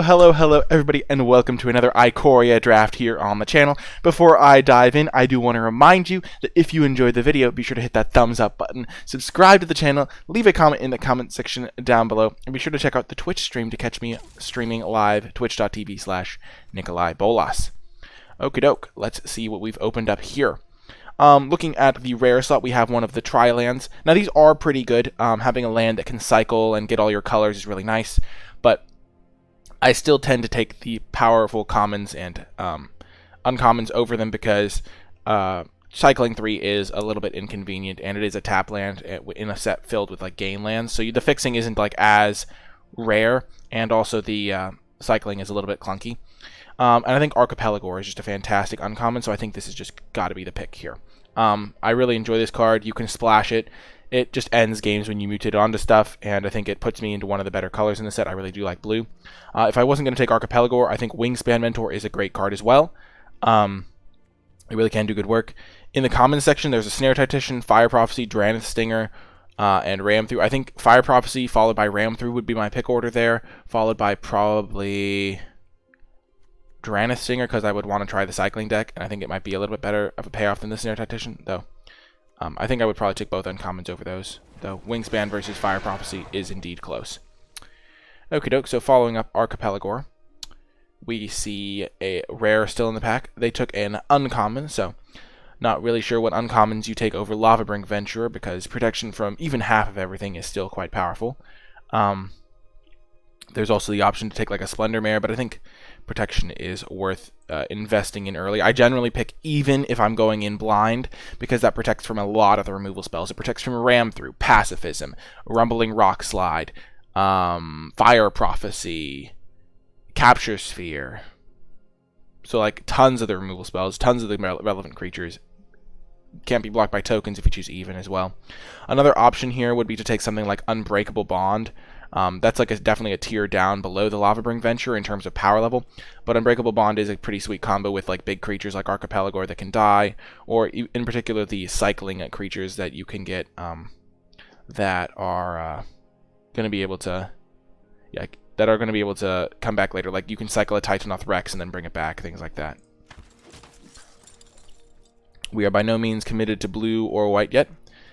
Hello, everybody, and welcome to another Ikoria draft here on the channel. Before I dive in, I do want to remind you that if you enjoyed the video, be sure to hit that thumbs up button, subscribe to the channel, leave a comment in the comment section down below, and be sure to check out the Twitch stream to catch me streaming live, twitch.tv/NicolaiBolas. Okie doke, let's see what we've opened up here. Looking at the rare slot, we have one of the tri-lands. Now, these are pretty good. Having a land that can cycle and get all your colors is really nice, but I still tend to take the powerful commons and uncommons over them because cycling 3 is a little bit inconvenient, and it is a tap land in a set filled with like gain lands. So the fixing isn't like as rare, and also the cycling is a little bit clunky. And I think Archipelago is just a fantastic uncommon, so I think this has just got to be the pick here. I really enjoy this card. You can splash it. It just ends games when you mutate onto stuff, and I think it puts me into one of the better colors in the set. I really do like blue. If I wasn't going to take Archipelago, I think Wingspan Mentor is a great card as well. It really can do good work. In the common section, there's a Snare Tactician, Fire Prophecy, Drannith Stinger, and Ram Through. I think Fire Prophecy followed by Ram Through would be my pick order there, followed by probably Drannith Stinger, because I would want to try the cycling deck, and I think it might be a little bit better of a payoff than the Snare Tactician, though. I think I would probably take both uncommons over those, though Wingspan versus Fire Prophecy is indeed close. Okie doke, so following up Archipelago, we see a rare still in the pack. They took an uncommon, so not really sure what uncommons you take over Lavabrink Venturer, because protection from even half of everything is still quite powerful. There's also the option to take like a Splendor Mare, but I think protection is worth investing in early. I generally pick even if I'm going in blind, because that protects from a lot of the removal spells. It protects from Ram Through, Pacifism, Rumbling Rock Slide, Fire Prophecy, Capture Sphere. So like tons of the removal spells, tons of the relevant creatures. Can't be blocked by tokens if you choose even as well. Another option here would be to take something like Unbreakable Bond. That's like definitely a tier down below the Lavabrink Venture in terms of power level, but Unbreakable Bond is a pretty sweet combo with like big creatures like Archipelago that can die, or in particular the cycling creatures that you can get that are going to be able to come back later. Like you can cycle a Titanoth Rex and then bring it back, things like that. We are by no means committed to blue or white yet.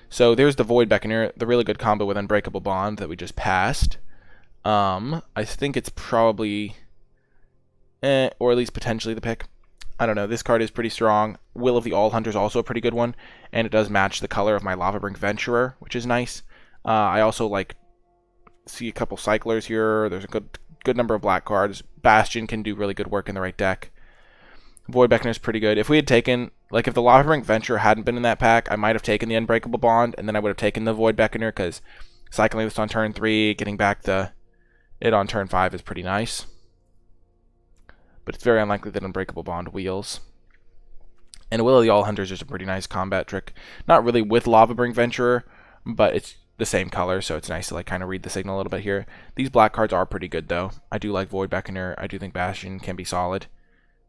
So there's the Void Beckoner, the really good combo with Unbreakable Bond that we just passed. I think it's probably, or at least potentially the pick. I don't know. This card is pretty strong. Will of the All Hunter is also a pretty good one, and it does match the color of my Lavabrink Venturer, which is nice. I also see a couple cyclers here. There's a good number of black cards. Bastion can do really good work in the right deck. Void Beckoner is pretty good. If we had taken, like if the Lavabrink Venture hadn't been in that pack, I might have taken the Unbreakable Bond, and then I would have taken the Void Beckoner, because cycling this on turn 3, getting back it on turn 5 is pretty nice. But it's very unlikely that Unbreakable Bond wheels. And Will of the All Hunter is just a pretty nice combat trick. Not really with Lavabrink Venturer, but it's the same color, so it's nice to like kind of read the signal a little bit here. These black cards are pretty good, though. I do like Void Beckoner. I do think Bastion can be solid.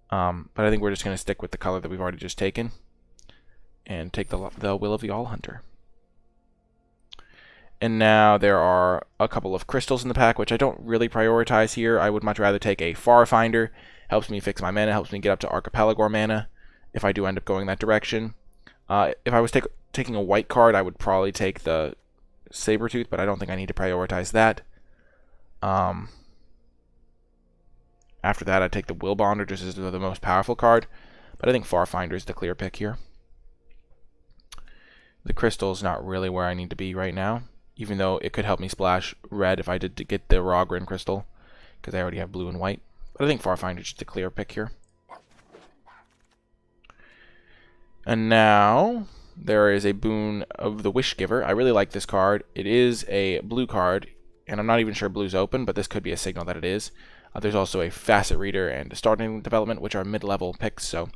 But I think we're just going to stick with the color that we've already just taken and take the Will of the All Hunter. And now there are a couple of crystals in the pack, which I don't really prioritize here. I would much rather take a Far Finder. Helps me fix my mana, helps me get up to Archipelago mana if I do end up going that direction. If I was taking a white card, I would probably take the Sabertooth, but I don't think I need to prioritize that. After that, I'd take the Will Bonder just as the most powerful card, but I think Far Finder is the clear pick here. The crystal's not really where I need to be right now, even though it could help me splash red if I did to get the Rogrin crystal, because I already have blue and white. But I think Far Finder is just a clear pick here. And now there is a Boon of the Wishgiver. I really like this card. It is a blue card, and I'm not even sure blue's open, but this could be a signal that it is. There's also a Facet Reader and a Starting Development, which are mid-level picks, so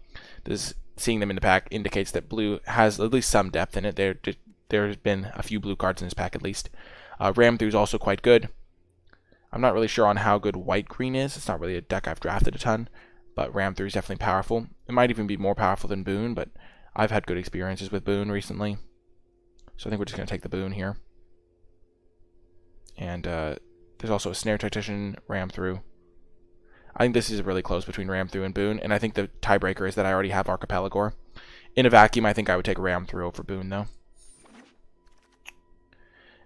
seeing them in the pack indicates that blue has at least some depth in it. There's been a few blue cards in this pack at least. Ram Through is also quite good. I'm not really sure on how good White-Green is. It's not really a deck I've drafted a ton, but Ram Through is definitely powerful. It might even be more powerful than Boon, but I've had good experiences with Boon recently. So I think we're just going to take the Boon here. And there's also a Snare Tactician, Ram Through. I think this is really close between Ram Through and Boon, and I think the tiebreaker is that I already have Archipelagor. In a vacuum, I think I would take Ram Through over Boon, though.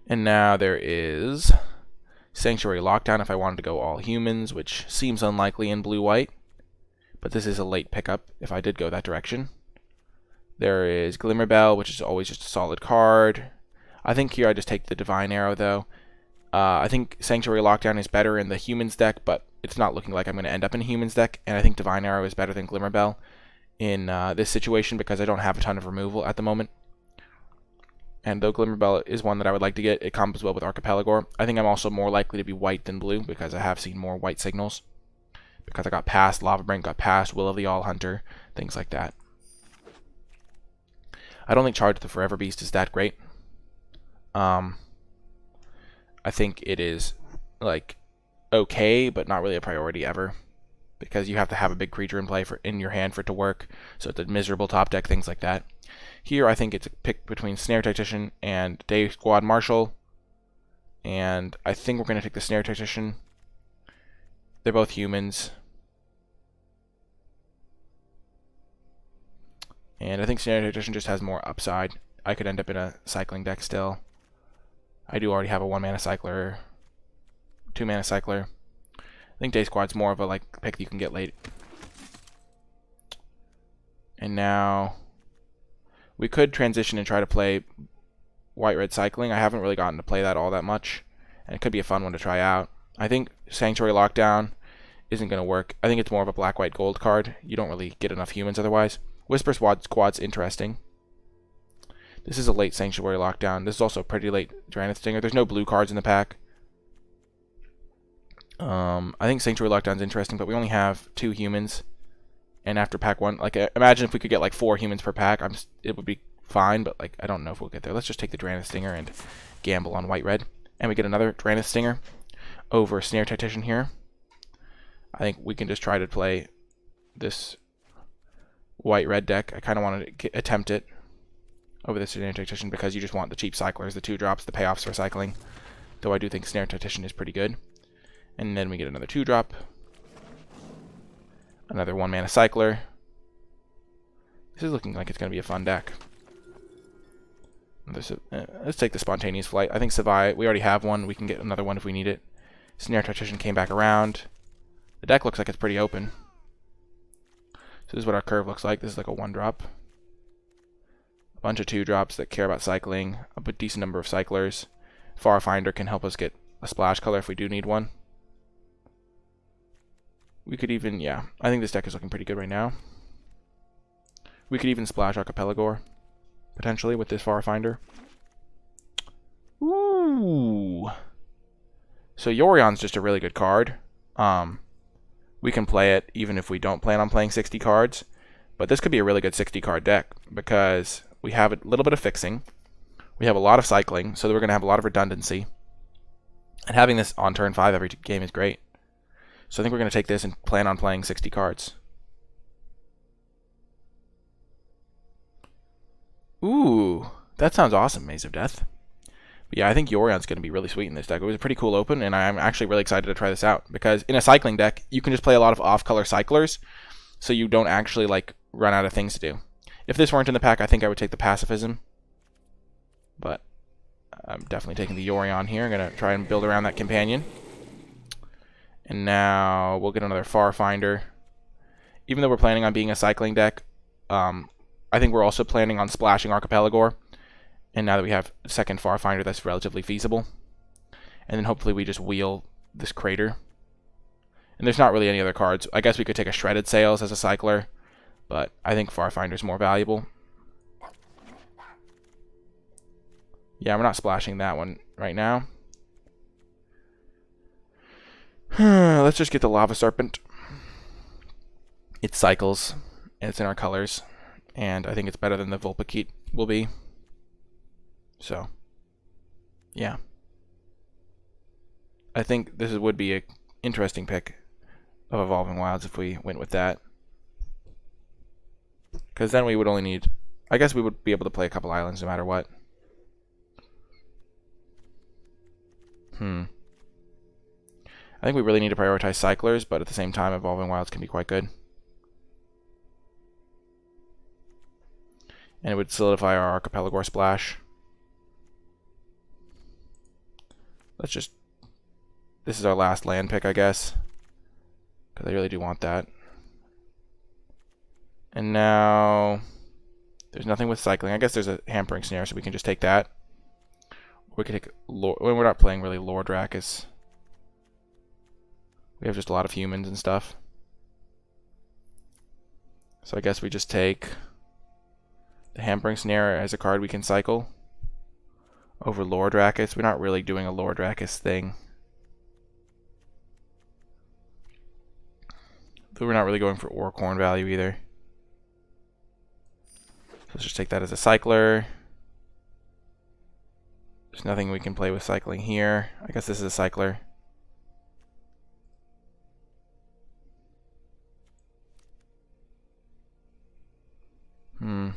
And now there is Sanctuary Lockdown if I wanted to go all humans, which seems unlikely in blue-white. But this is a late pickup if I did go that direction. There is Glimmerbell, which is always just a solid card. I think here I just take the Divine Arrow, though. I think Sanctuary Lockdown is better in the humans deck, but it's not looking like I'm going to end up in a humans deck. And I think Divine Arrow is better than Glimmerbell in this situation because I don't have a ton of removal at the moment. And though Glimmerbell is one that I would like to get, it combos well with Archipelagor. I think I'm also more likely to be white than blue because I have seen more white signals. Because I got past Lava Brink, got past Will of the All Hunter, things like that. I don't think Charge the Forever Beast is that great. I think it is, like, okay, but not really a priority ever. Because you have to have a big creature in play in your hand for it to work. So it's a miserable top deck, things like that. Here, I think it's a pick between Snare Tactician and Day Squad Marshal. And I think we're going to take the Snare Tactician. They're both humans. And I think Snare Tactician just has more upside. I could end up in a cycling deck still. I do already have a 1-mana cycler, 2-mana cycler. I think Day Squad's more of a pick that you can get late. And now we could transition and try to play White-Red Cycling. I haven't really gotten to play that all that much, and it could be a fun one to try out. I think Sanctuary Lockdown isn't going to work. I think it's more of a black-white-gold card. You don't really get enough humans otherwise. Whisper Squad's interesting. This is a late Sanctuary Lockdown. This is also a pretty late Drannith Stinger. There's no blue cards in the pack. I think Sanctuary Lockdown's interesting, but we only have 2 humans. And after pack 1, imagine if we could get 4 humans per pack. It would be fine, but I don't know if we'll get there. Let's just take the Drannith Stinger and gamble on white-red. And we get another Drannith Stinger over Snare Tactician here. I think we can just try to play this white-red deck. I kind of want to attempt it over the Snare Tactician because you just want the cheap cyclers, the 2-drops, the payoffs for cycling. Though I do think Snare Tactician is pretty good. And then we get another 2-drop. Another 1-mana cycler. This is looking like it's going to be a fun deck. Let's take the Spontaneous Flight. I think Savai, we already have one. We can get another one if we need it. Snare Tactician came back around. The deck looks like it's pretty open. So this is what our curve looks like. This is like a 1-drop. A bunch of 2-drops that care about cycling. A decent number of cyclers. Farfinder can help us get a splash color if we do need one. We could even, yeah, I think this deck is looking pretty good right now. We could even splash Archipelagor, potentially, with this Farfinder. Ooh. So Yorion's just a really good card. We can play it even if we don't plan on playing 60 cards. But this could be a really good 60-card deck because we have a little bit of fixing. We have a lot of cycling, so we're going to have a lot of redundancy. And having this on turn 5 every game is great. So I think we're going to take this and plan on playing 60 cards. Ooh, that sounds awesome, Maze of Death. But yeah, I think Yorion's going to be really sweet in this deck. It was a pretty cool open, and I'm actually really excited to try this out. Because in a cycling deck, you can just play a lot of off-color cyclers, so you don't actually run out of things to do. If this weren't in the pack, I think I would take the Pacifism. But I'm definitely taking the Yorion here. I'm going to try and build around that companion. And now we'll get another Farfinder. Even though we're planning on being a cycling deck, I think we're also planning on splashing Archipelagor. And now that we have a second Farfinder, that's relatively feasible. And then hopefully we just wheel this Crater. And there's not really any other cards. I guess we could take a Shredded Sails as a cycler, but I think Farfinder's more valuable. Yeah, we're not splashing that one right now. Let's just get the Lava Serpent. It cycles, and it's in our colors, and I think it's better than the Vulpikeet will be. So, yeah. I think this would be an interesting pick of Evolving Wilds if we went with that. Because then we would only need... I guess we would be able to play a couple islands no matter what. I think we really need to prioritize cyclers, but at the same time, Evolving Wilds can be quite good. And it would solidify our Archipelago splash. Let's just... This is our last land pick, I guess. Because I really do want that. And now... There's nothing with cycling. I guess there's a hampering snare, so we can just take that. We could take... When we're not playing really Lord Rakkus. We have just a lot of humans and stuff. So I guess we just take... The hampering snare as a card we can cycle. Over Lord Rakkus. We're not really doing a Lord Rakkus thing. Though we're not really going for Orcorn value either. So let's just take that as a cycler. There's nothing we can play with cycling here. I guess this is a cycler. I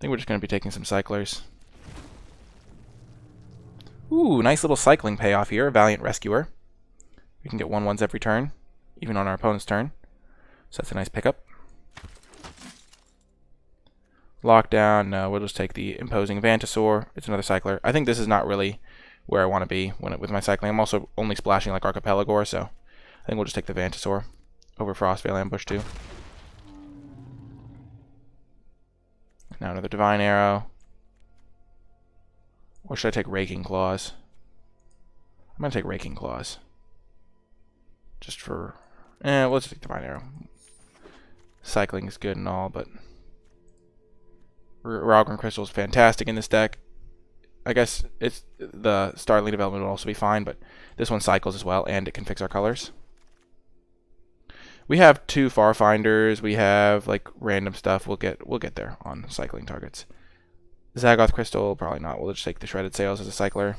think we're just going to be taking some cyclers. Ooh, nice little cycling payoff here. Valiant Rescuer. We can get 1/1s every turn, even on our opponent's turn. So that's a nice pickup. Lockdown, no, we'll just take the Imposing Vantasaur. It's another cycler. I think this is not really where I want to be with my cycling. I'm also only splashing like Archipelago, so I think we'll just take the Vantasaur over Frostvale Ambush too. Now another Divine Arrow. Or should I take Raking Claws? I'm going to take Raking Claws. Just for... let's take Divine Arrow. Cycling is good and all, but... Ralgrim Crystal is fantastic in this deck. I guess it's the Starling development will also be fine, but this one cycles as well, and it can fix our colors. We have 2 Farfinders. We have like random stuff. We'll get there on cycling targets. Zagoth Crystal, probably not. We'll just take the Shredded Sails as a cycler.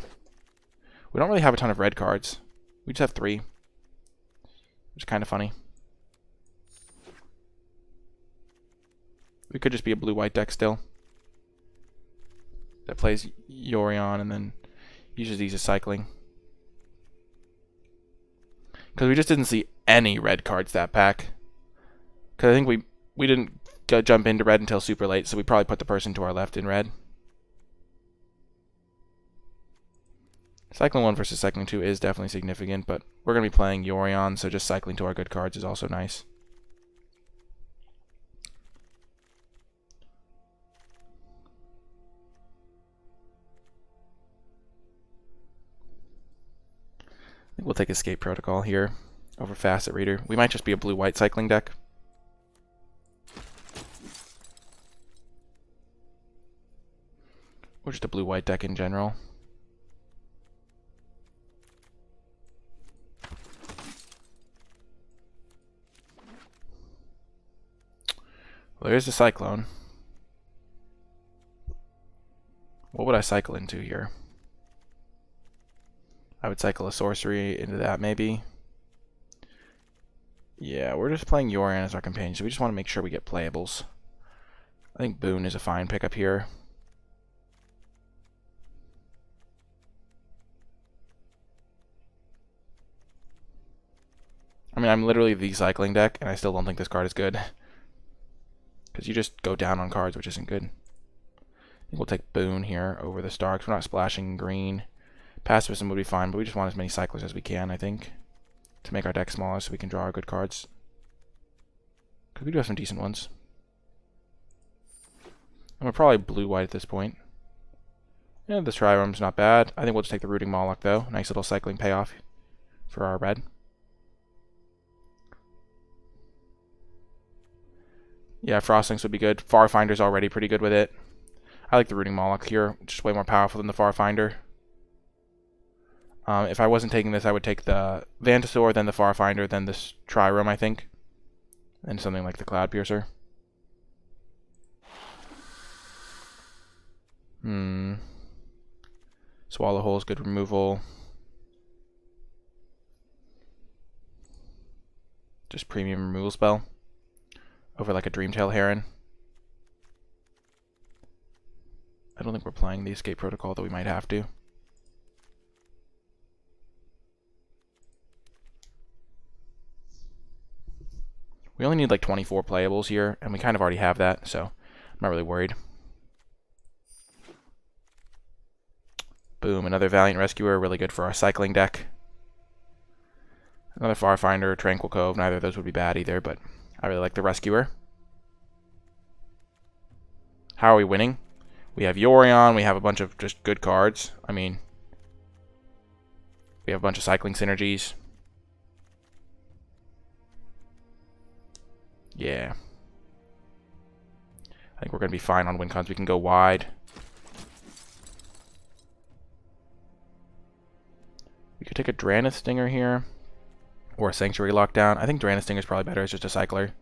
We don't really have a ton of red cards. We just have 3, which is kind of funny. We could just be a blue-white deck still that plays Yorion and then uses these as cycling. Because we just didn't see any red cards that pack. Because I think we didn't jump into red until super late, so we probably put the person to our left in red. Cycling 1 versus Cycling 2 is definitely significant, but we're going to be playing Yorion, so just cycling to our good cards is also nice. I think we'll take Escape Protocol here over Facet Reader. We might just be a blue-white cycling deck. Or just a blue-white deck in general. Well, there's a Cyclone. What would I cycle into here? I would cycle a sorcery into that, maybe. Yeah, we're just playing Yorion as our companion, so we just want to make sure we get playables. I think Boon is a fine pickup here. I mean, I'm literally the cycling deck, and I still don't think this card is good. Because you just go down on cards, which isn't good. I think we'll take Boon here over the Star, because we're not splashing green. Pacifism would be fine, but we just want as many cyclers as we can, I think, to make our deck smaller so we can draw our good cards. Because we do have some decent ones. And we're probably blue-white at this point. Yeah, this Trirum's not bad. I think we'll just take the Rooting Moloch, though. Nice little cycling payoff for our red. Yeah, Frostlings would be good. Farfinder's already pretty good with it. I like the Rooting Moloch here. Just way more powerful than the Farfinder. If I wasn't taking this, I would take the Vantasaur, then the Farfinder, then this Trirome, I think. And something like the Cloudpiercer. Swallowhole is good removal. Just premium removal spell. Over like a Dreamtail Heron. I don't think we're playing the Escape Protocol, though we might have to. We only need like 24 playables here, and we kind of already have that, so I'm not really worried. Boom, another Valiant Rescuer, really good for our cycling deck. Another Farfinder, Tranquil Cove, neither of those would be bad either, but I really like the Rescuer. How are we winning? We have Yorion, we have a bunch of just good cards. I mean, we have a bunch of cycling synergies. Yeah. I think we're going to be fine on win cons. We can go wide. We could take a Drannith Stinger here. Or a Sanctuary Lockdown. I think Drannith Stinger is probably better as just a cycler.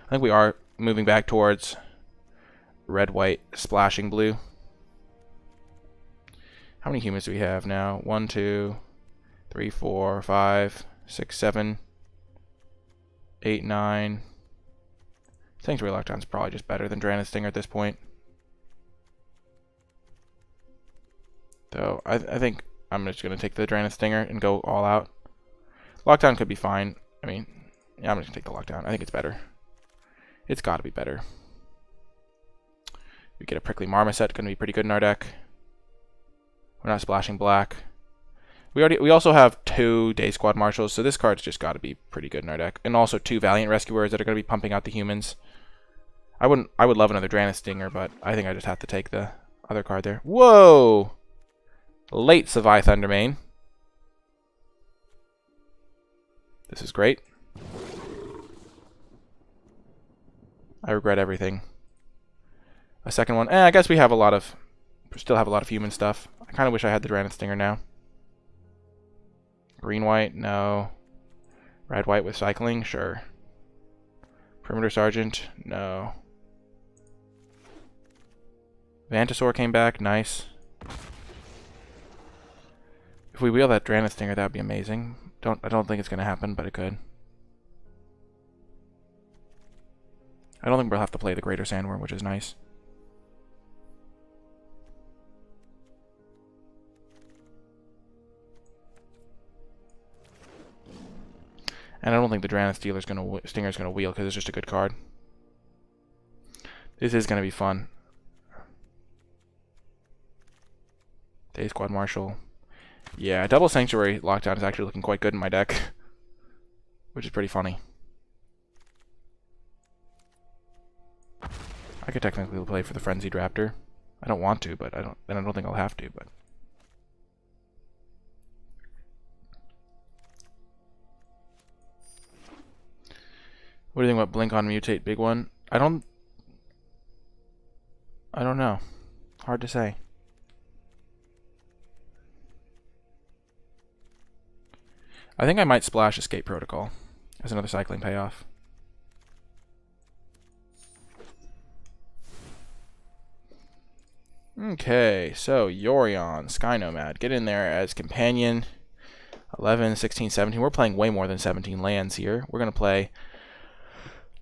I think we are moving back towards red, white, splashing blue. How many humans do we have now? 1, 2, 3, 4, 5, 6, 7, 8, 9. Sanctuary Lockdown is probably just better than Drannith Stinger at this point. So I think I'm just going to take the Drannith Stinger and go all out. Lockdown could be fine. I mean, yeah, I'm just going to take the Lockdown. I think it's better. It's got to be better. We get a Prickly Marmoset, going to be pretty good in our deck. We're not splashing black. We also have 2 Day Squad Marshals, so this card's just got to be pretty good in our deck. And also 2 Valiant Rescuers that are going to be pumping out the humans. I would love another Drannith Stinger, but I think I just have to take the other card there. Whoa! Late Savai Thundermane. This is great. I regret everything. A second one. I guess we have still have a lot of human stuff. I kind of wish I had the Drannith Stinger now. Green white, no. Red white with cycling, sure. Perimeter Sergeant, no. Vantasaur came back, nice. If we wheel that Drannith Stinger, that would be amazing. I don't think it's gonna happen, but it could. I don't think we'll have to play the Greater Sandworm, which is nice. And I don't think the Drannith Stinger's gonna wheel because it's just a good card. This is gonna be fun. Day Squad Marshal. Yeah, double Sanctuary Lockdown is actually looking quite good in my deck, which is pretty funny. I could technically play for the Frenzied Raptor. I don't want to, but I don't think I'll have to, but. What do you think about Blink on Mutate, big one? I don't know. Hard to say. I think I might splash Escape Protocol as another cycling payoff. Okay, so Yorion, Sky Nomad, get in there as companion. 11, 16, 17. We're playing way more than 17 lands here. We're going to play,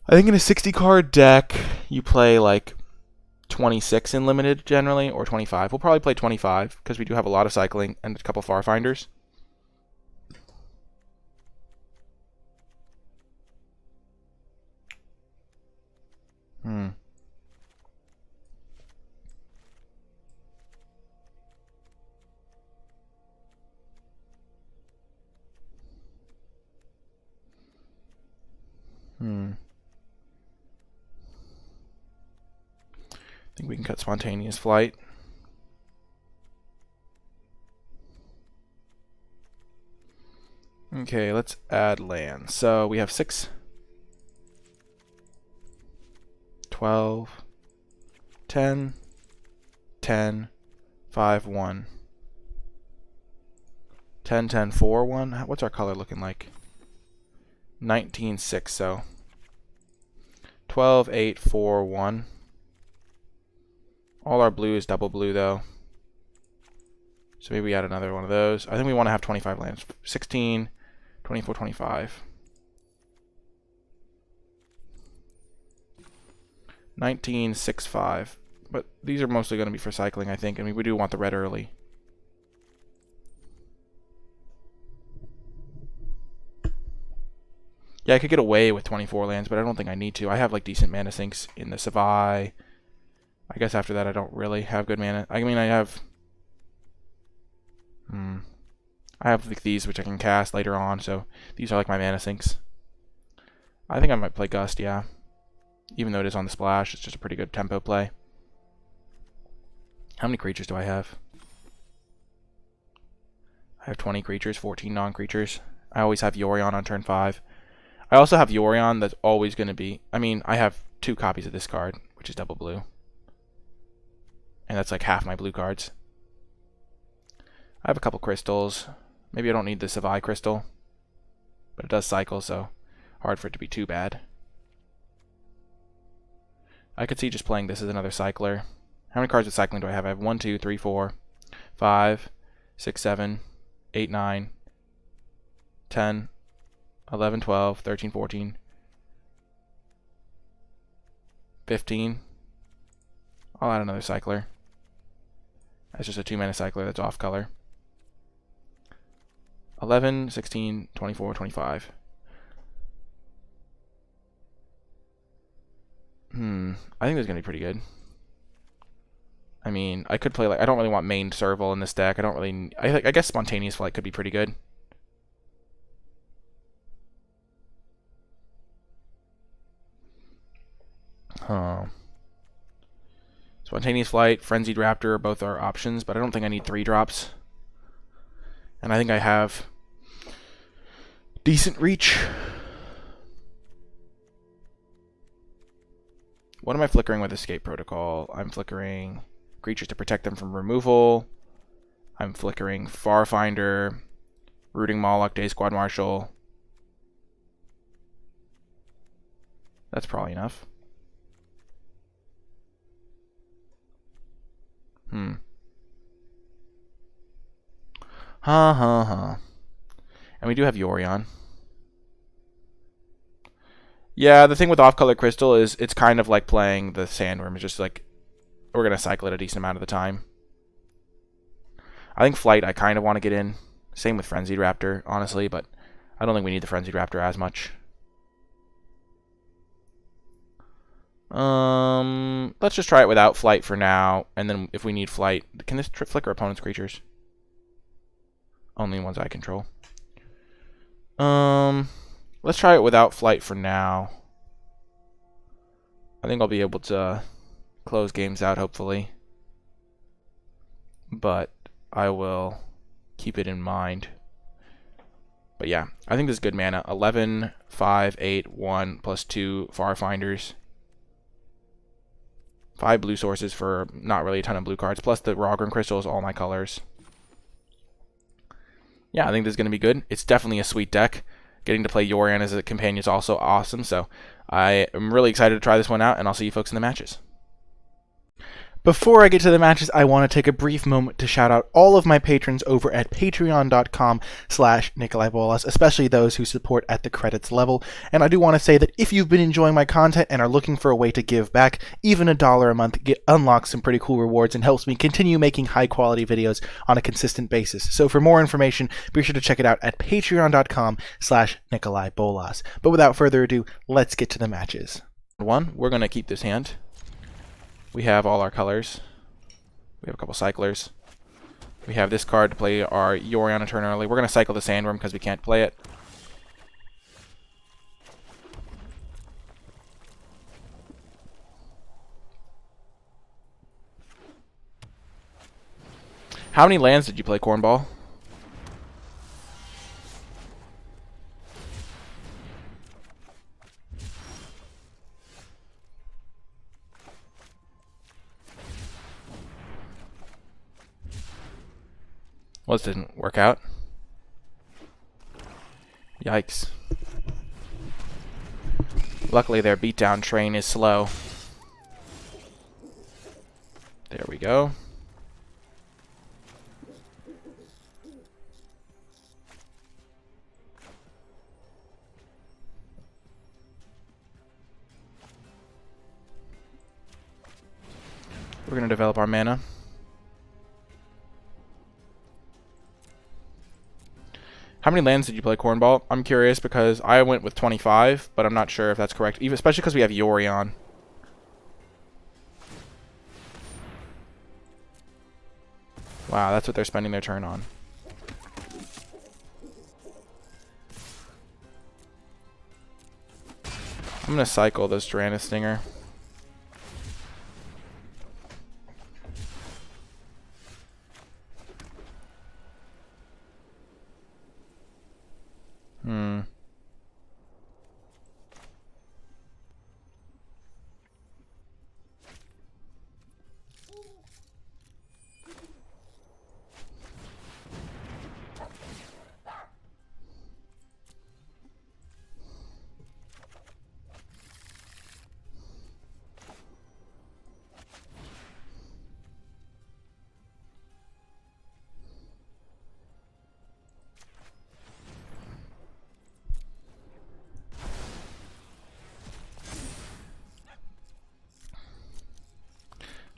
I think in a 60 card deck, you play like 26 in limited generally, or 25. We'll probably play 25 because we do have a lot of cycling and a couple Farfinders. I think we can cut Spontaneous Flight. Okay, let's add land. So we have 6, 12, 10, 10, 5, 1. 10, 10, 4, 1. What's our color looking like? 19, 6, so 12, 8, 4, 1. All our blue is double blue, though. So maybe we add another one of those. I think we want to have 25 lands. 16, 24, 25. 19, 6, 5. But these are mostly going to be for cycling, I think. I mean, we do want the red early. Yeah, I could get away with 24 lands, but I don't think I need to. I have like decent mana sinks in the Savai. I guess after that I don't really have good mana. I mean, I have like these which I can cast later on, so these are like my mana sinks. I think I might play Gust, yeah. Even though it is on the splash, it's just a pretty good tempo play. How many creatures do I have? I have 20 creatures, 14 non-creatures. I always have Yorion on turn 5. I also have Yorion that's always going to be... I mean, I have 2 copies of this card, which is double blue. And that's like half my blue cards. I have a couple crystals. Maybe I don't need the Savai crystal. But it does cycle, so hard for it to be too bad. I could see just playing this as another cycler. How many cards with cycling do I have? I have 1, 2, 3, 4, 5, 6, 7, 8, 9, 10, 11, 12, 13, 14, 15. I'll add another cycler. That's just a 2-mana cycler that's off color. 11, 16, 24, 25. I think this is going to be pretty good. I mean, I could play like... I don't really want main Serval in this deck. I don't really... I guess Spontaneous Flight could be pretty good. Spontaneous Flight, Frenzied Raptor, both are options, but I don't think I need 3 drops. And I think I have decent reach. What am I flickering with Escape Protocol? I'm flickering creatures to protect them from removal. I'm flickering Farfinder, Rooting Moloch, Day Squad Marshal. That's probably enough. And we do have Yorion. Yeah, the thing with off-color crystal is it's kind of like playing the Sandworm. It's just like we're going to cycle it a decent amount of the time. I think Flight I kind of want to get in. Same with Frenzied Raptor, honestly, but I don't think we need the Frenzied Raptor as much. Let's just try it without Flight for now, and then if we need Flight... Can this flicker opponent's creatures? Only ones I control. Let's try it without Flight for now. I think I'll be able to close games out, hopefully. But I will keep it in mind. But yeah, I think this is good mana. 11, 5, 8, 1, plus 2 Farfinders. 5 blue sources for not really a ton of blue cards, plus the Rogren crystals, all my colors. Yeah, I think this is going to be good. It's definitely a sweet deck. Getting to play Yorion as a companion is also awesome, so I am really excited to try this one out, and I'll see you folks in the matches. Before I get to the matches, I want to take a brief moment to shout out all of my patrons over at patreon.com/NicolaiBolas, especially those who support at the credits level. And I do want to say that if you've been enjoying my content and are looking for a way to give back, even $1 a month unlocks some pretty cool rewards and helps me continue making high quality videos on a consistent basis. So for more information, be sure to check it out at patreon.com/NicolaiBolas. But without further ado, let's get to the matches. We're going to keep this hand. We have all our colors. We have a couple cyclers. We have this card to play our Yorion a turn early. We're going to cycle the Sandworm because we can't play it. How many lands did you play, Cornball? Well, this didn't work out. Yikes. Luckily, their beatdown train is slow. There we go. We're going to develop our mana. How many lands did you play, Cornball? I'm curious because I went with 25, but I'm not sure if that's correct, even especially because we have Yori on. Wow, that's what they're spending their turn on. I'm going to cycle this Tyrannus Stinger.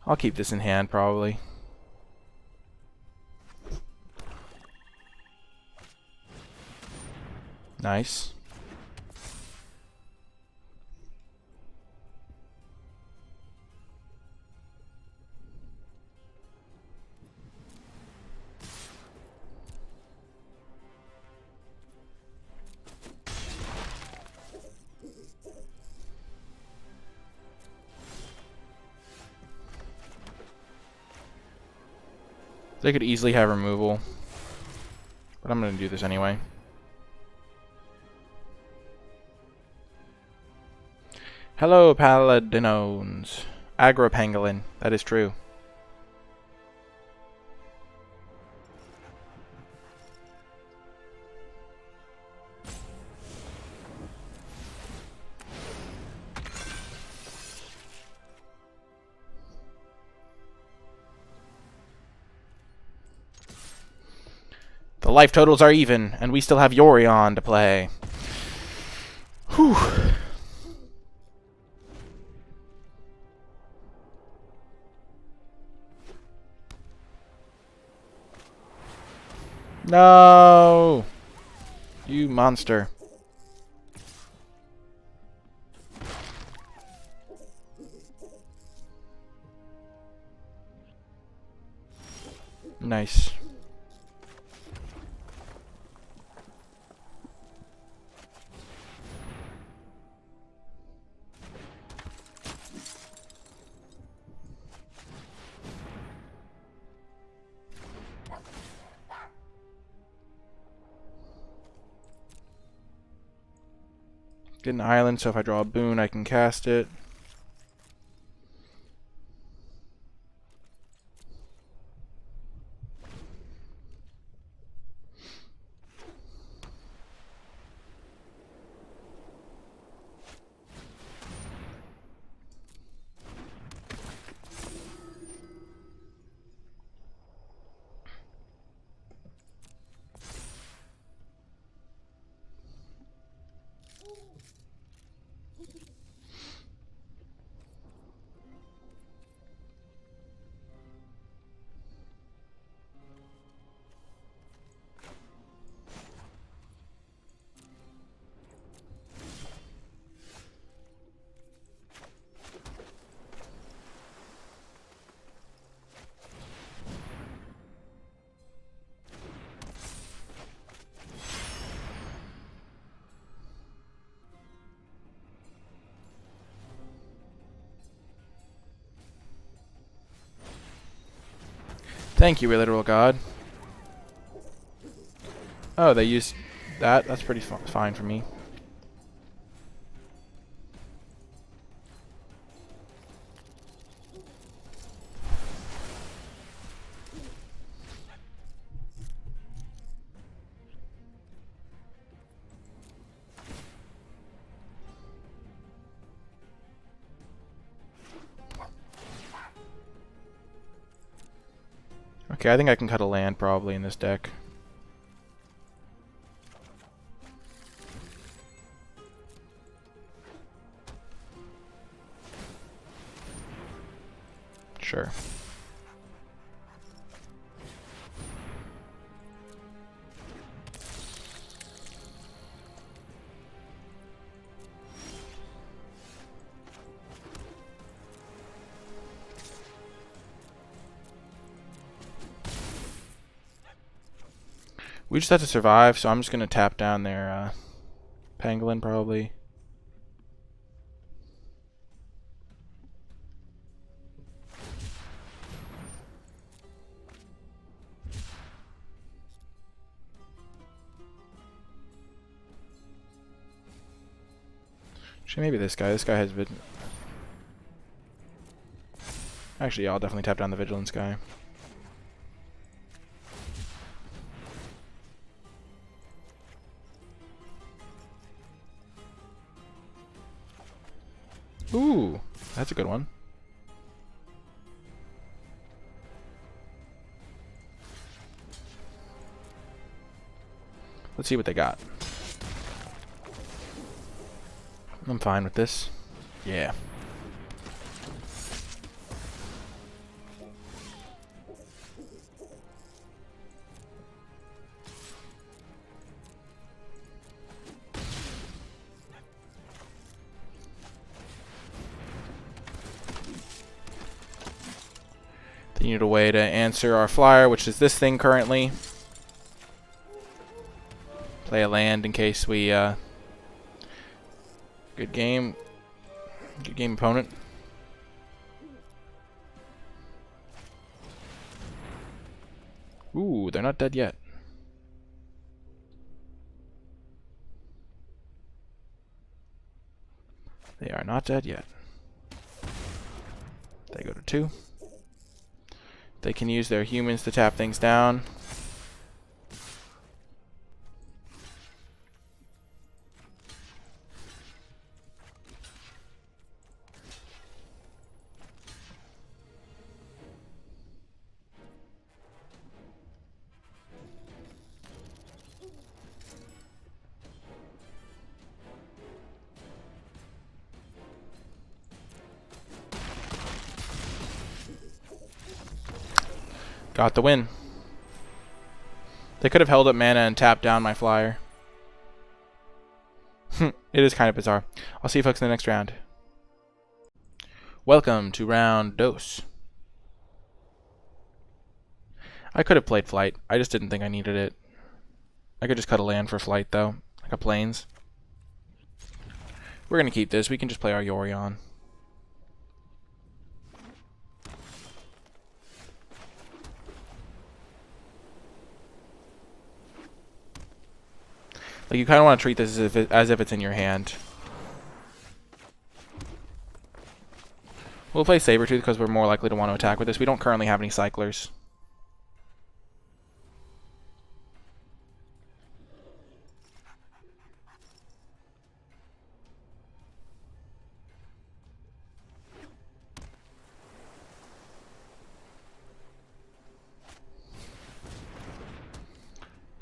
I'll keep this in hand, probably. Nice. They could easily have removal, but I'm going to do this anyway. Hello, Paladinos. Agropangolin. That is true. The life totals are even, and we still have Yori on to play. Whew. No! You monster. Nice. Get an island, so if I draw a boon, I can cast it. Thank you, literal god. Oh, they used that? That's pretty fine for me. Okay, I think I can cut a land probably in this deck. Sure. We just have to survive, so I'm just going to tap down their pangolin, probably. Actually, maybe this guy. This guy has Actually, yeah, I'll definitely tap down the vigilance guy. Ooh, that's a good one. Let's see what they got. I'm fine with this. Yeah. They need a way to answer our flyer, which is this thing currently. Play a land in case we, good game. Good game, opponent. Ooh, they're not dead yet. They are not dead yet. They go to 2. They can use their humans to tap things down. Got the win. They could have held up mana and tapped down my flyer. It is kind of bizarre. I'll see you folks in the next round. Welcome to round dos. I could have played flight. I just didn't think I needed it. I could just cut a land for flight though, like a plains. We're gonna keep this. We can just play our Yorion. Like, you kind of want to treat this as if it's in your hand. We'll play Sabertooth because we're more likely to want to attack with this. We don't currently have any cyclers.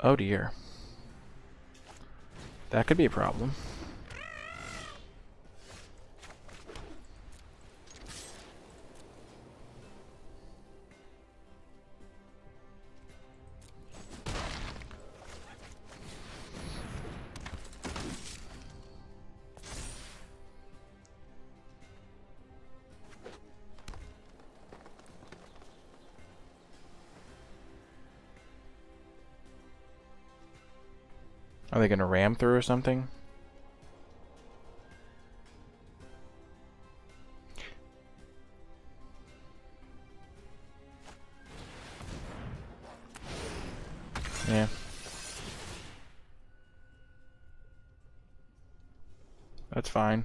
Oh dear. That could be a problem. Are they going to ram through or something? Yeah. That's fine.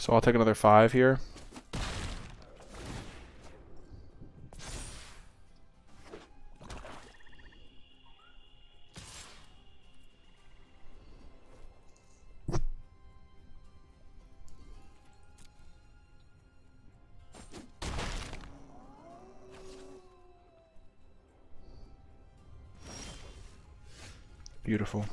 So I'll take another 5 here. Beautiful.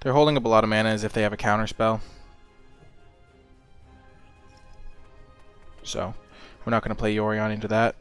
They're holding up a lot of mana as if they have a counter spell. So, we're not going to play Yorion into that.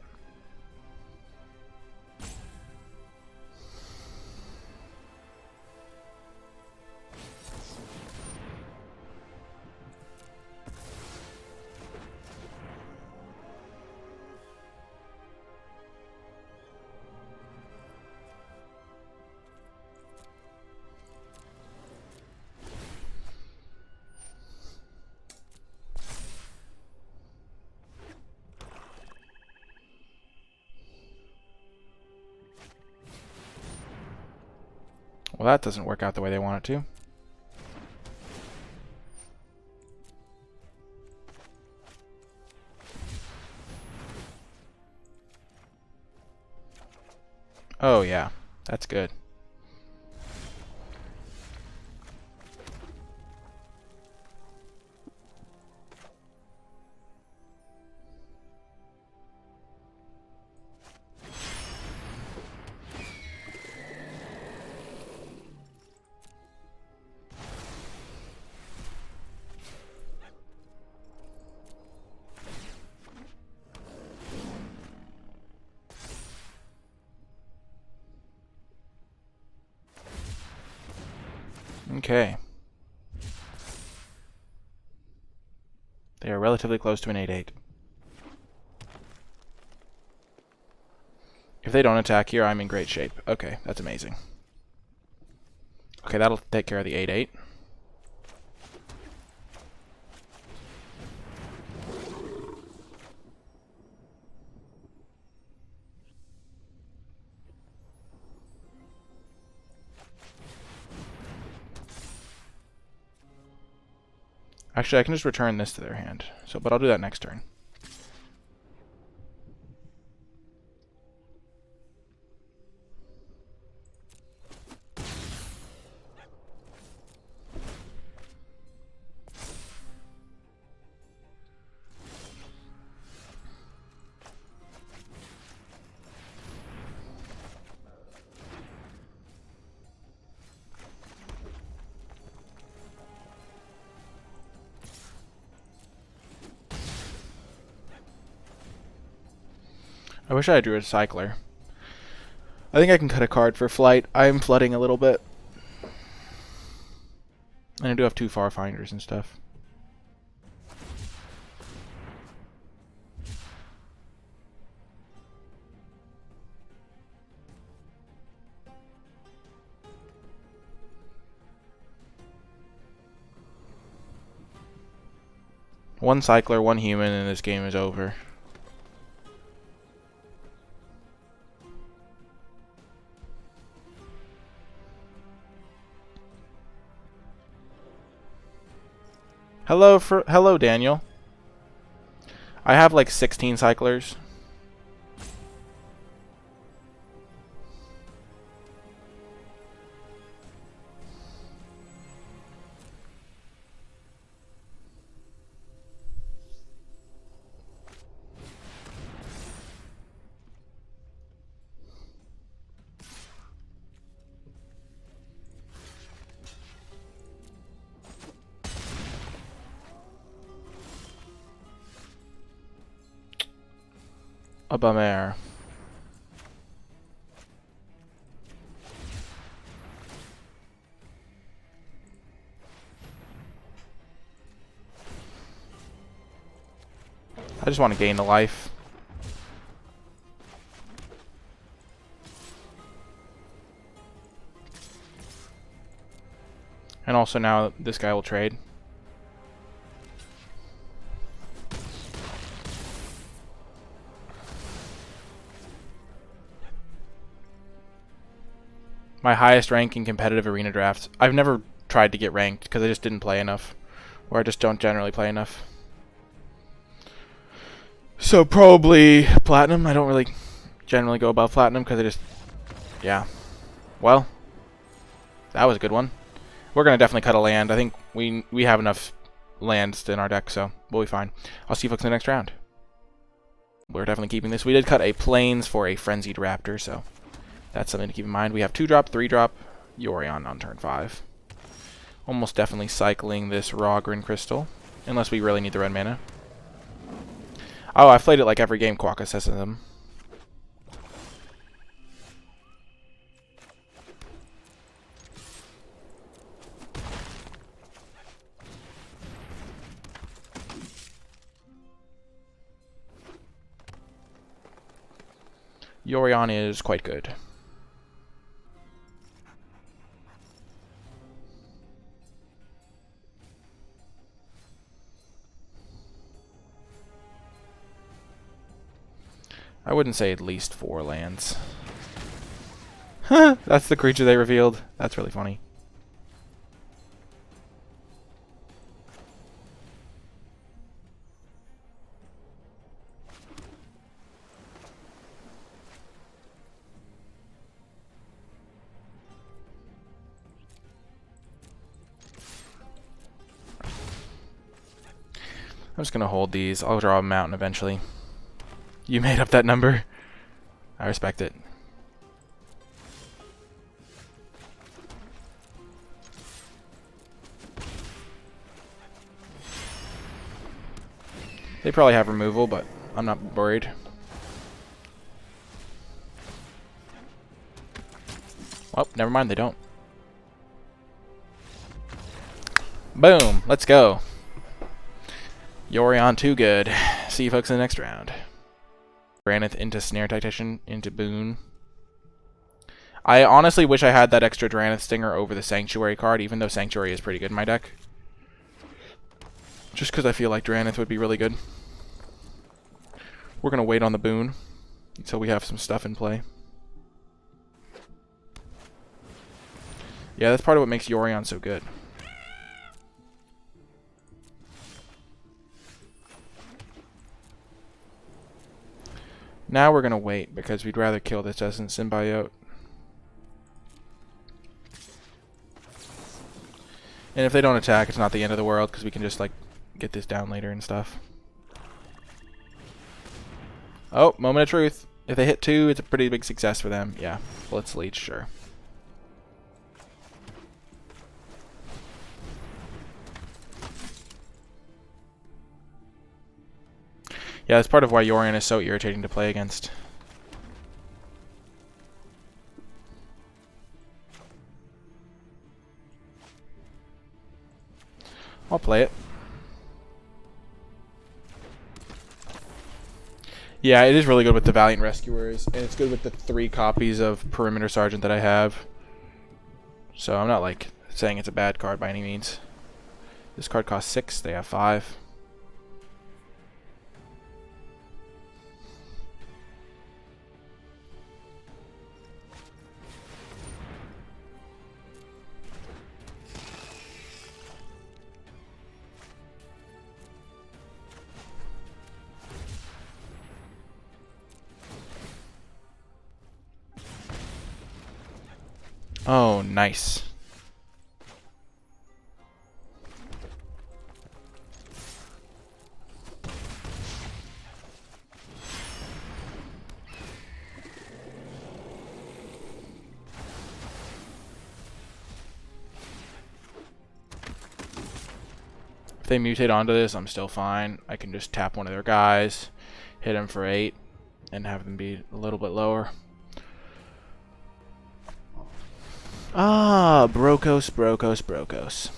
Well, that doesn't work out the way they want it to. Oh yeah, that's good. Okay. They are relatively close to an 8-8. If they don't attack here, I'm in great shape. Okay, that's amazing. Okay, that'll take care of the 8-8. Actually, I can just return this to their hand. But I'll do that next turn. I wish I drew a cycler. I think I can cut a card for flight. I'm flooding a little bit. And I do have 2 far finders and stuff. One cycler, 1 human, and this game is over. Hello, Daniel. I have like 16 cyclers. A bummer. I just want to gain the life. And also now this guy will trade. My highest rank in competitive arena drafts. I've never tried to get ranked because I just didn't play enough. Or I just don't generally play enough. So probably platinum. I don't really generally go above platinum because I just... Yeah. Well, that was a good one. We're going to definitely cut a land. I think we have enough lands in our deck, so we'll be fine. I'll see you folks in the next round. We're definitely keeping this. We did cut a Plains for a Frenzied Raptor, so that's something to keep in mind. We have 2-drop, 3-drop, Yorion on turn 5. Almost definitely cycling this Rogrin Crystal. Unless we really need the red mana. Oh, I've played it like every game Quokka says to them. Yorion is quite good. I wouldn't say at least 4 lands. That's the creature they revealed. That's really funny. I'm just going to hold these. I'll draw a mountain eventually. You made up that number. I respect it. They probably have removal, but I'm not worried. Oh, never mind, they don't. Boom, let's go. Yorion too good. See you folks in the next round. Granith into Snare Tactician into Boon. I honestly wish I had that extra Dranith Stinger over the Sanctuary card, even though Sanctuary is pretty good in my deck. Just because I feel like Dranith would be really good. We're going to wait on the Boon until we have some stuff in play. Yeah, that's part of what makes Yorion so good. Now we're going to wait, because we'd rather kill this Essence Symbiote. And if they don't attack, it's not the end of the world, because we can just, like, get this down later and stuff. Oh, moment of truth. If they hit 2, it's a pretty big success for them. Yeah, Blitz Leech, sure. Yeah, that's part of why Yorion is so irritating to play against. I'll play it. Yeah, it is really good with the Valiant Rescuers, and it's good with the 3 copies of Perimeter Sergeant that I have. So I'm not, like, saying it's a bad card by any means. This card costs 6, they have 5. Oh, nice. If they mutate onto this, I'm still fine. I can just tap one of their guys, hit them for 8, and have them be a little bit lower. Ah, Brokos, Brokos, Brokos.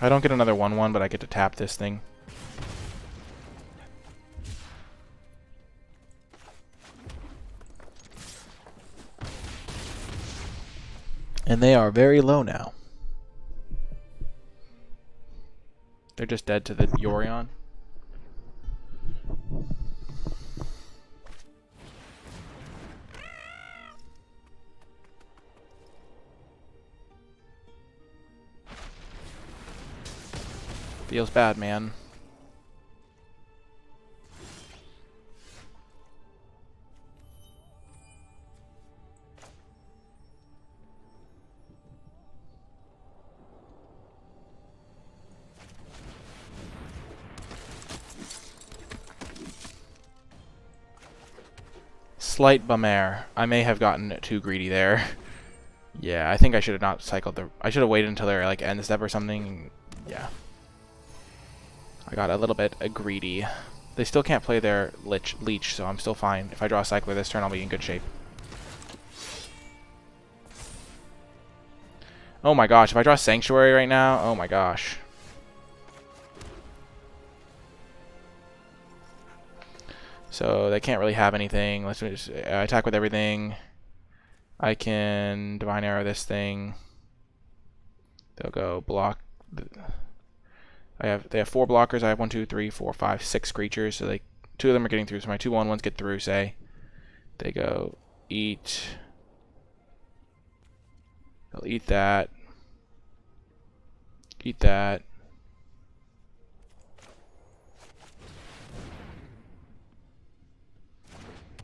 I don't get another 1/1, but I get to tap this thing. And they are very low now. They're just dead to the Yorion. Feels bad, man. Slight bummer. I may have gotten too greedy there. Yeah, I think I should have not cycled the... I should have waited until their like end step or something. Yeah. I got a little bit greedy. They still can't play their leech, so I'm still fine. If I draw a cycler this turn, I'll be in good shape. Oh my gosh, if I draw Sanctuary right now, oh my gosh. So they can't really have anything. Let's just attack with everything. I can Divine Arrow this thing. They'll go block. They have 4 blockers. I have 1, 2, 3, 4, 5, 6 creatures. So 2 of them are getting through. So my 2/1/1s get through. Say they go eat. They'll eat that. Eat that.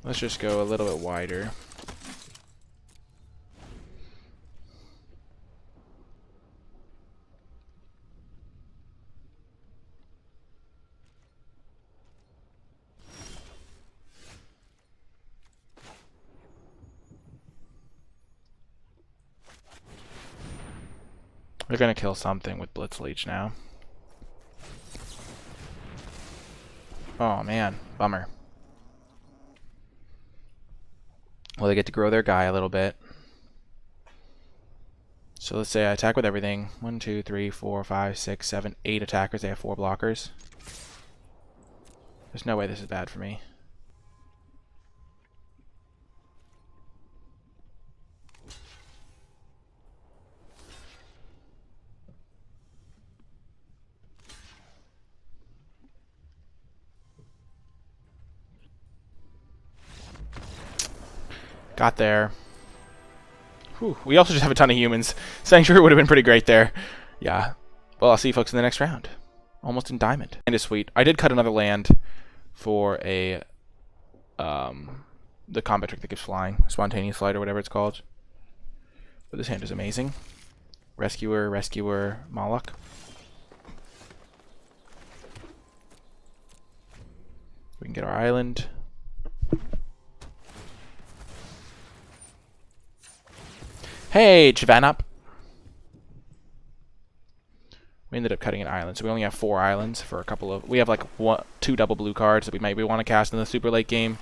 Let's just go a little bit wider. They're gonna kill something with Blitz Leech now. Oh man, bummer. Well, they get to grow their guy a little bit. So let's say I attack with everything. 1, 2, 3, 4, 5, 6, 7, 8 attackers. They have 4 blockers. There's no way this is bad for me. Got there. Whew. We also just have a ton of humans. Sanctuary would have been pretty great there. Yeah. Well, I'll see you folks in the next round. Almost in diamond. Kind of sweet. I did cut another land for a the combat trick that gives flying, spontaneous flight or whatever it's called. But this hand is amazing. Rescuer, Rescuer, Moloch. We can get our island. Hey, Chivanop. We ended up cutting an island, so we only have 4 islands for a couple of... We have like 2 double blue cards that we maybe want to cast in the super late game.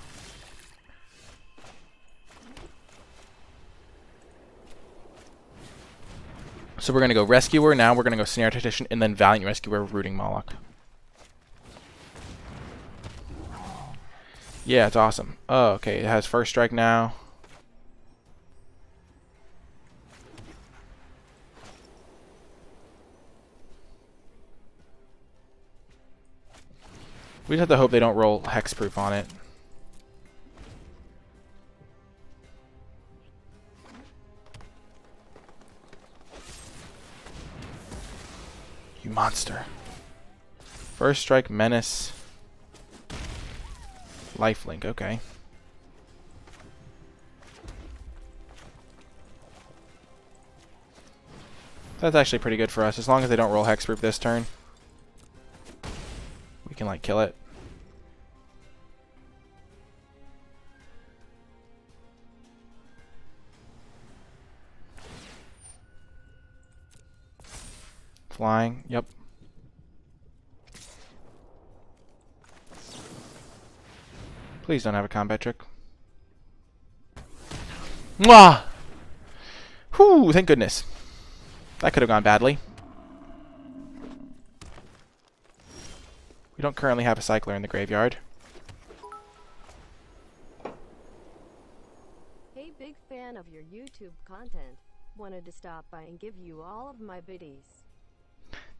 So we're going to go Rescuer, now we're going to go Snare Tactician, and then Valiant Rescuer, Rooting Moloch. Yeah, it's awesome. Oh, okay, it has first strike now. We just have to hope they don't roll hexproof on it. You monster. First strike, menace. Lifelink, okay. That's actually pretty good for us, as long as they don't roll hexproof this turn. We can, like, kill it. Flying, yep. Please don't have a combat trick. Mwah! Whew, thank goodness. That could have gone badly. We don't currently have a cycler in the graveyard. Hey, big fan of your YouTube content. Wanted to stop by and give you all of my biddies.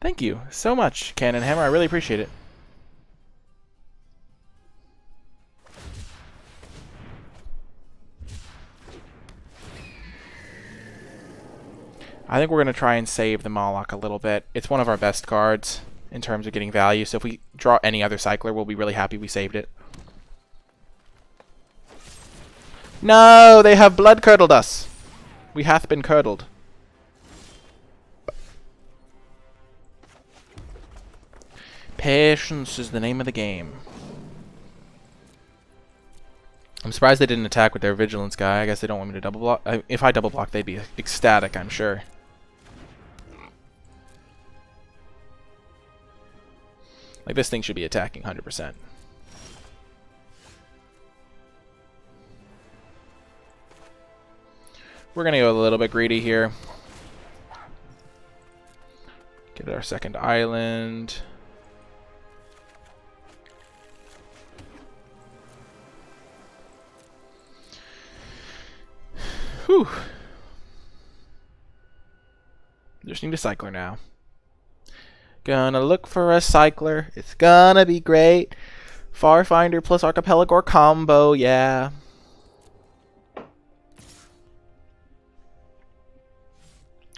Thank you so much, Cannon Hammer. I really appreciate it. I think we're going to try and save the Moloch a little bit. It's one of our best cards in terms of getting value. So if we draw any other cycler, we'll be really happy we saved it. No, they have blood curdled us. We hath been curdled. Patience is the name of the game. I'm surprised they didn't attack with their vigilance guy. I guess they don't want me to double block. If I double block, they'd be ecstatic, I'm sure. Like, this thing should be attacking 100%. We're going to go a little bit greedy here. Get our second island. Whew. Just need a cycler now. Gonna look for a cycler. It's gonna be great. Farfinder plus Archipelago combo, yeah.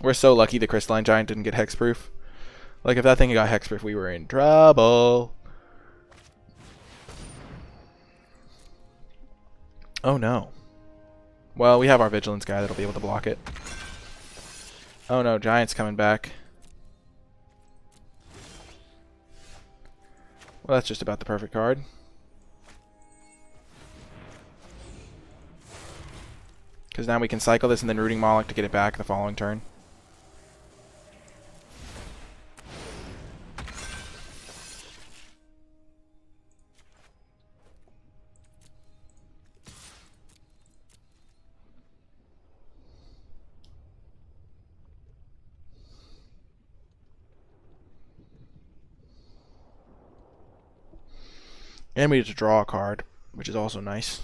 We're so lucky the Crystalline Giant didn't get hexproof. Like, if that thing got hexproof, we were in trouble. Oh no. Well, we have our Vigilance guy that'll be able to block it. Oh no, Giant's coming back. Well, that's just about the perfect card. Because now we can cycle this and then Rooting Moloch to get it back the following turn. And we get to draw a card, which is also nice.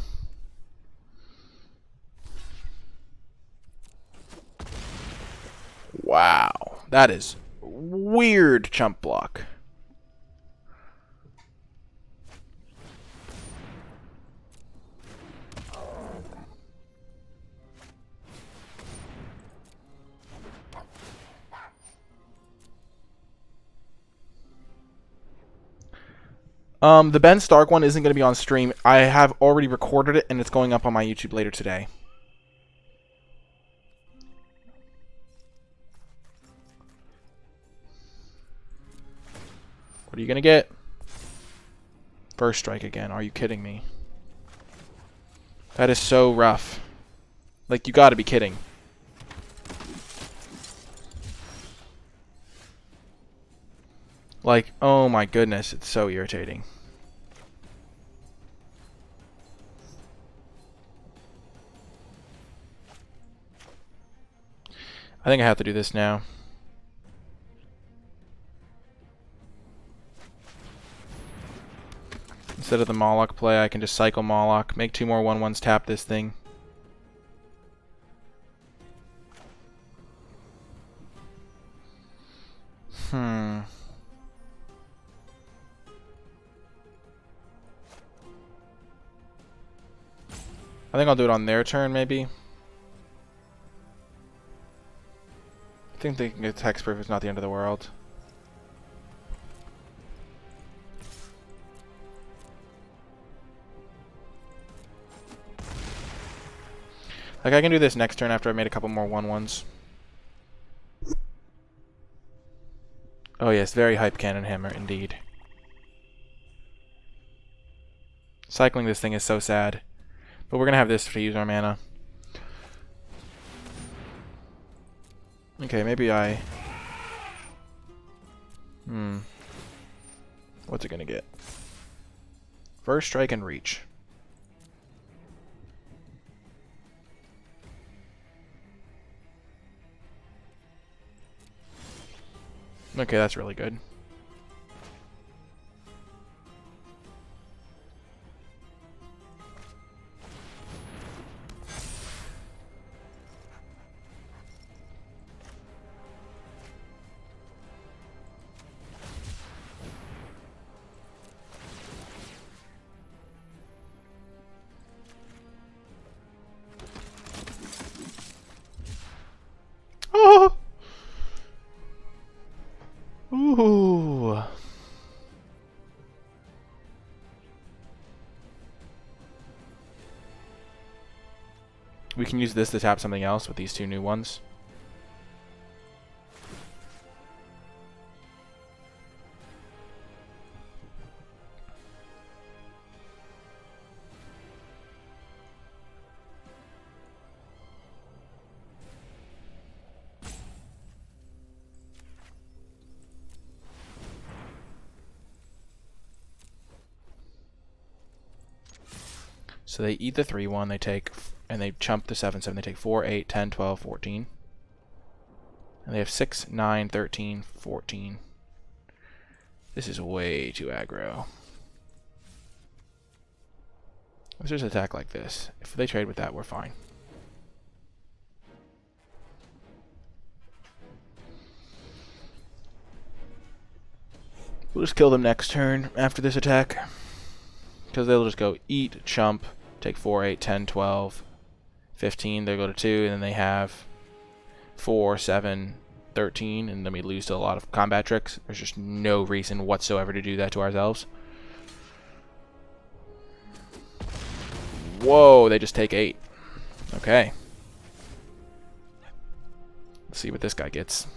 Wow, that is weird chump block. The Ben Stark one isn't going to be on stream. I have already recorded it, and it's going up on my YouTube later today. What are you going to get? First strike again. Are you kidding me? That is so rough. Like, you got to be kidding. Like, oh my goodness, it's so irritating. I think I have to do this now. Instead of the Moloch play, I can just cycle Moloch, make 2 more 1/1s, tap this thing. I think I'll do it on their turn, maybe. I think they can get hexproof. It's not the end of the world. Like, I can do this next turn after I've made a couple more 1/1s. Oh yes, very hype cannon hammer indeed. Cycling this thing is so sad. But we're gonna have this to use our mana. Okay, maybe I... What's it gonna get? First strike and reach. Okay, that's really good. Oh! Ooh. We can use this to tap something else with these two new ones. So they eat the 3-1, they take, and they chump the 7-7. They take 4, 8, 10, 12, 14. And they have 6, 9, 13, 14. This is way too aggro. Let's just attack like this. If they trade with that, we're fine. We'll just kill them next turn after this attack. Because they'll just go eat, chump, take 4, 8, 10, 12, 15. They go to 2, and then they have 4, 7, 13, and then we lose to a lot of combat tricks. There's just no reason whatsoever to do that to ourselves. Whoa, they just take 8. Okay. Let's see what this guy gets.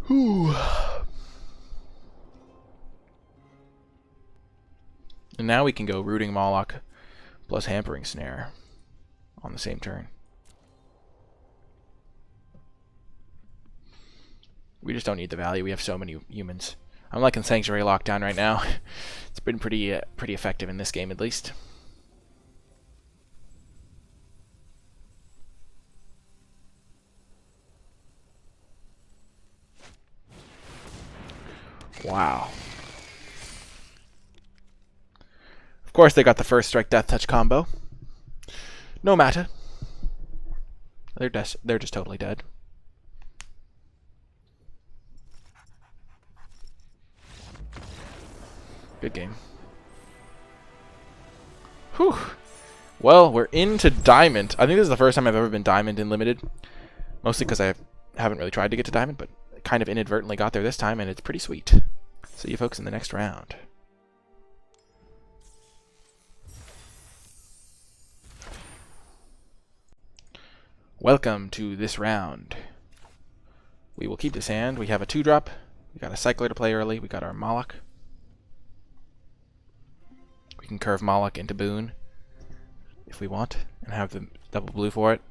Whew. And now we can go Rooting Moloch plus Hampering Snare on the same turn. We just don't need the value. We have so many humans. I'm liking Sanctuary Lockdown right now. It's been pretty effective in this game, at least. Wow. Of course, they got the first strike death touch combo. No matter. They're just totally dead. Good game. Whew. Well, we're into Diamond. I think this is the first time I've ever been Diamond in Limited. Mostly because I haven't really tried to get to Diamond, but kind of inadvertently got there this time, and it's pretty sweet. See you folks in the next round. Welcome to this round. We will keep this hand. We have a 2-drop. We got a Cycler to play early. We got our Moloch. We can curve Moloch into Boon if we want and have the double blue for it.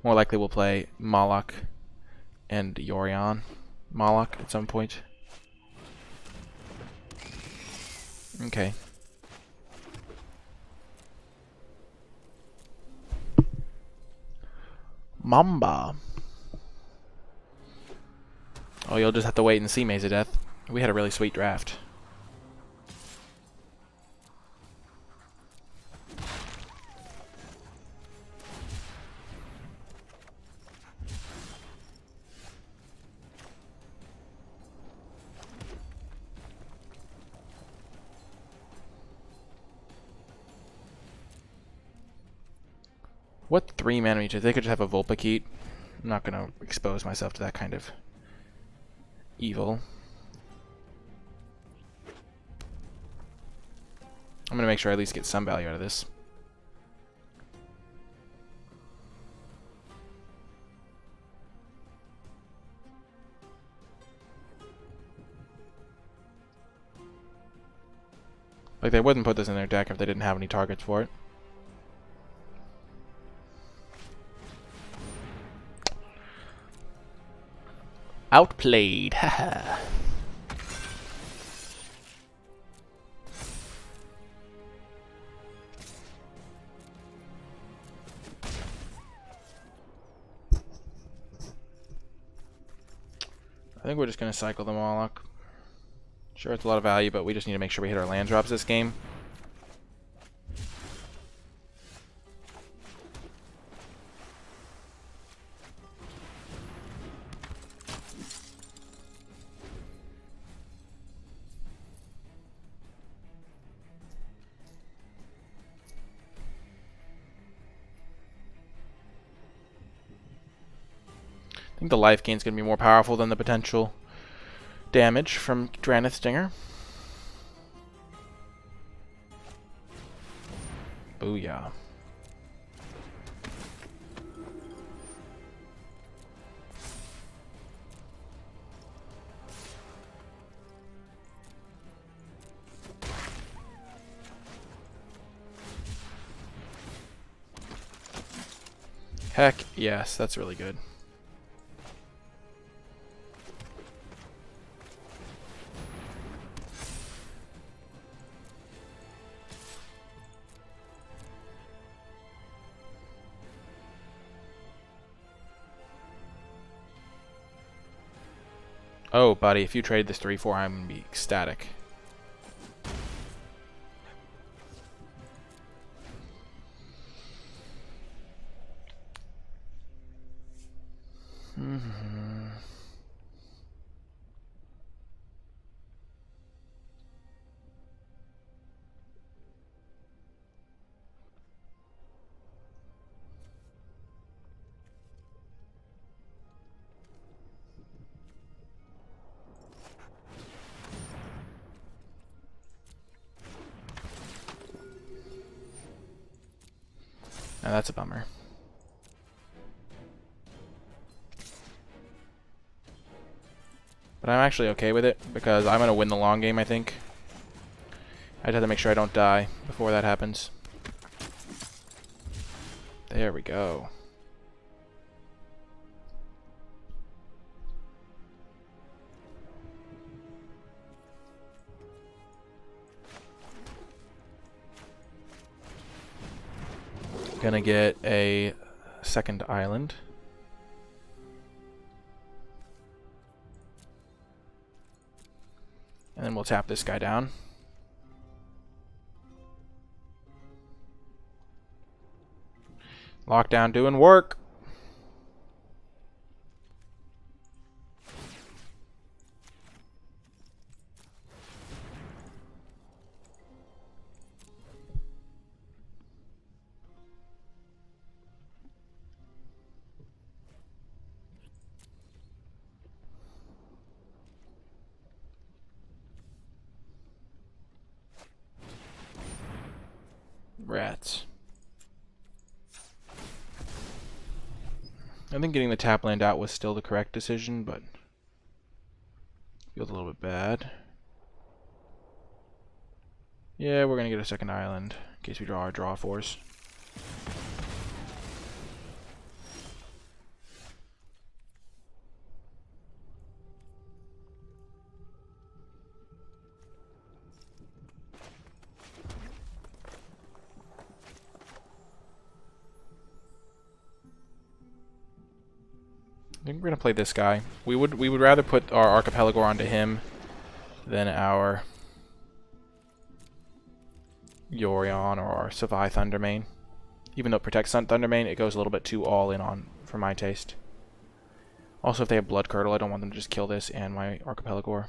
More likely we'll play Moloch and Yorion Moloch at some point. Okay. Mamba. Oh, you'll just have to wait and see, Maze of Death. We had a really sweet draft. What 3 mana each? They could just have a Vulpikeet. I'm not going to expose myself to that kind of evil. I'm going to make sure I at least get some value out of this. Like, they wouldn't put this in their deck if they didn't have any targets for it. Outplayed, haha. I think we're just going to cycle the Moloch. Sure, it's a lot of value, but we just need to make sure we hit our land drops this game. I think the life gain is going to be more powerful than the potential damage from Drannith Stinger. Booyah. Heck yes, that's really good. Oh, buddy, if you trade this 3-4, I'm going to be ecstatic. Now that's a bummer. But I'm actually okay with it, because I'm going to win the long game, I think. I just have to make sure I don't die before that happens. There we go. Gonna get a second island. And then we'll tap this guy down. Lockdown doing work. Rats. I think getting the tap land out was still the correct decision, but feels a little bit bad. Yeah, we're gonna get a second island in case we draw our draw force. I think we're gonna play this guy. We would rather put our Archipelago onto him than our Yorion or our Savai Thundermane. Even though it protects Thundermane, it goes a little bit too all in on for my taste. Also, if they have Blood Curdle, I don't want them to just kill this and my Archipelago.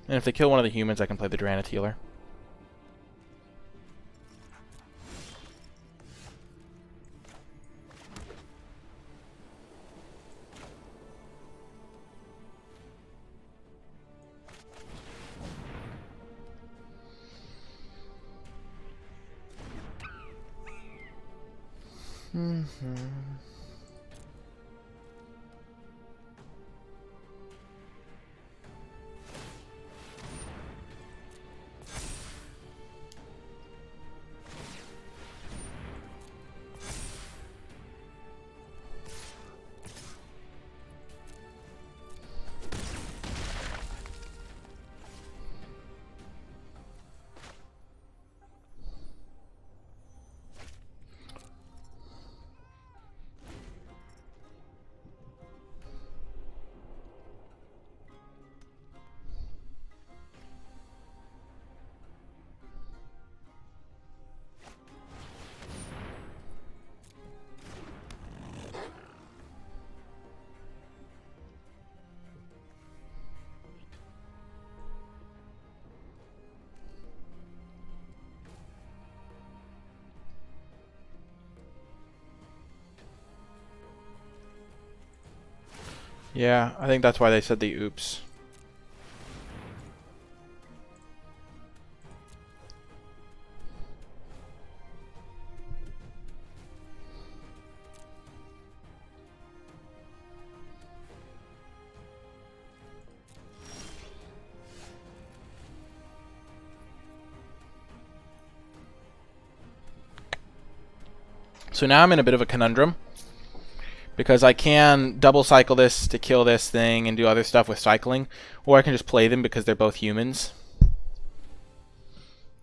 And if they kill one of the humans, I can play the Draenith Healer. Yeah, I think that's why they said the oops. So now I'm in a bit of a conundrum, because I can double cycle this to kill this thing and do other stuff with cycling, or I can just play them because they're both humans,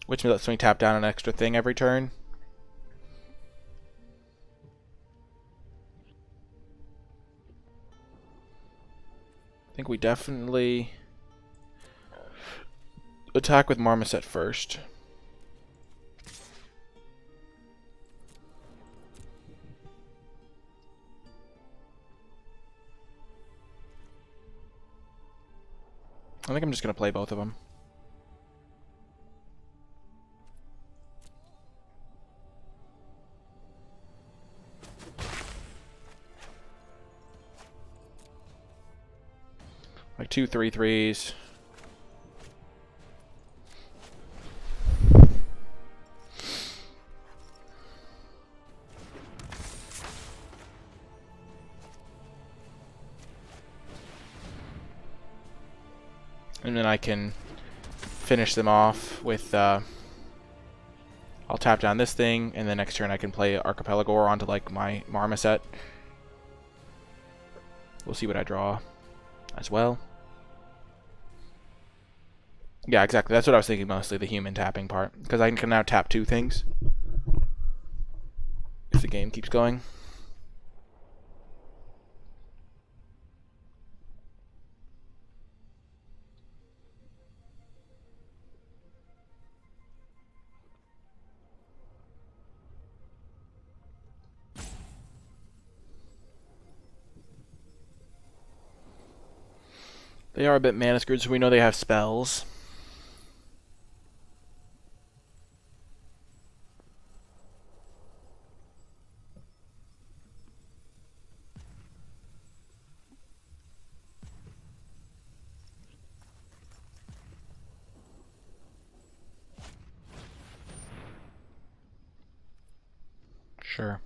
which lets me tap down an extra thing every turn. I think we definitely attack with Marmoset first. I think I'm just going to play both of them. Like 2 3/3s. And then I can finish them off with, I'll tap down this thing, and then next turn I can play Archipelagore onto, like, my Marmoset. We'll see what I draw as well. Yeah, exactly. That's what I was thinking mostly, the human tapping part. Because I can now tap 2 things if the game keeps going. They are a bit mana screwed, so we know they have spells. Sure.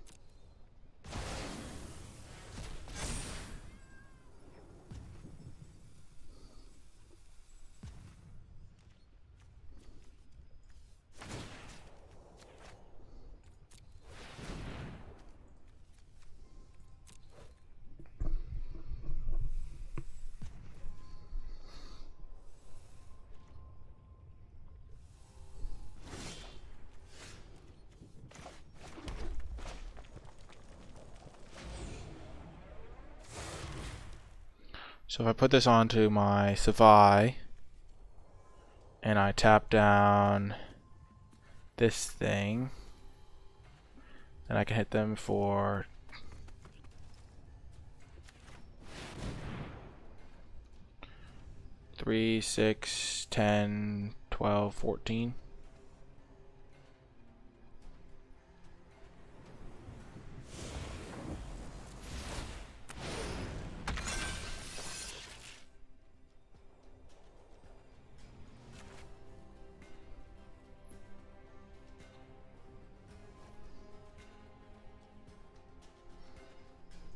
So if I put this onto my Savai, and I tap down this thing, then I can hit them for 3, 6, 10, 12, 14.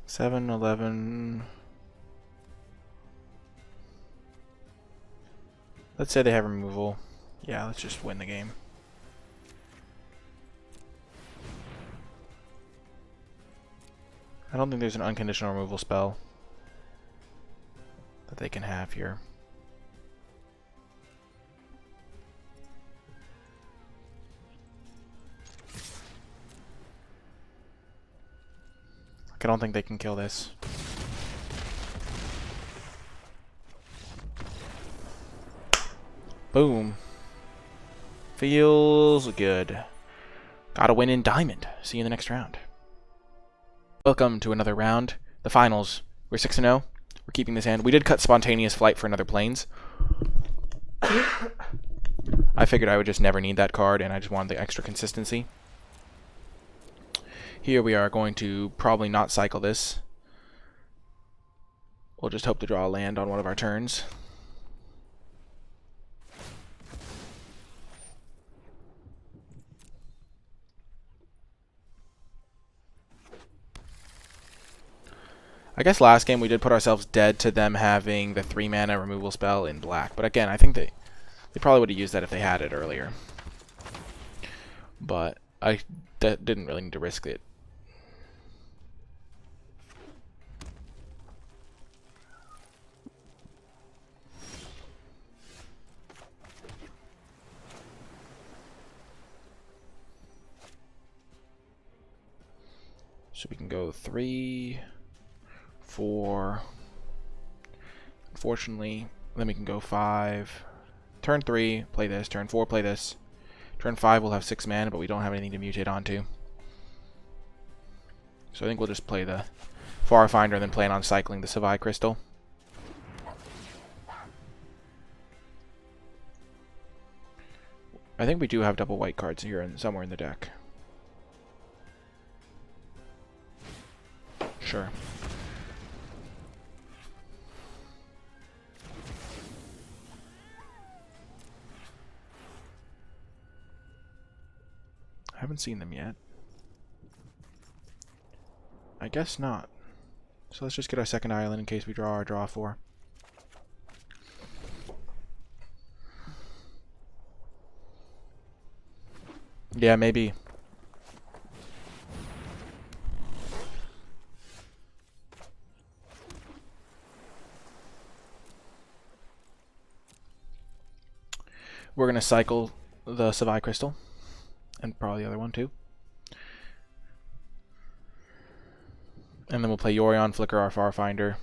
Seven, 11. Let's say they have removal. Yeah, let's just win the game. I don't think there's an unconditional removal spell that they can have here. I don't think they can kill this. Boom. Feels good. Gotta win in Diamond. See you in the next round. Welcome to another round. The finals. We're 6-0. We're keeping this hand. We did cut Spontaneous Flight for another Plains. I figured I would just never need that card, and I just wanted the extra consistency. Here we are going to probably not cycle this. We'll just hope to draw a land on one of our turns. I guess last game we did put ourselves dead to them having the 3-mana removal spell in black. But again, I think they probably would have used that if they had it earlier. But I didn't really need to risk it. So we can go 3, 4. Unfortunately, then we can go 5. Turn 3, play this. Turn 4, play this. Turn 5, we'll have 6 mana, but we don't have anything to mutate onto. So I think we'll just play the Far Finder and then plan on cycling the Savai Crystal. I think we do have double white cards here and somewhere in the deck. Sure. I haven't seen them yet. I guess not. So let's just get our second island in case we draw our draw 4. Yeah, maybe. We're going to cycle the Savai Crystal. And probably the other one too. And then we'll play Yorion, flicker our Far Finder.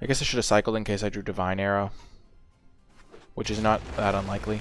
I guess I should have cycled in case I drew Divine Arrow, which is not that unlikely.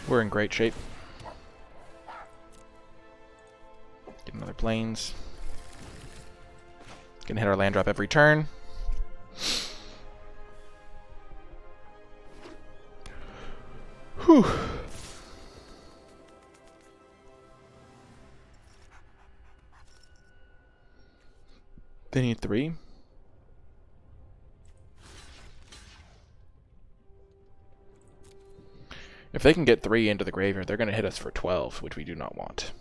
We're in great shape. Get another plains. Gonna hit our land drop every turn. Whew. They need 3. If they can get 3 into the graveyard, they're going to hit us for 12, which we do not want.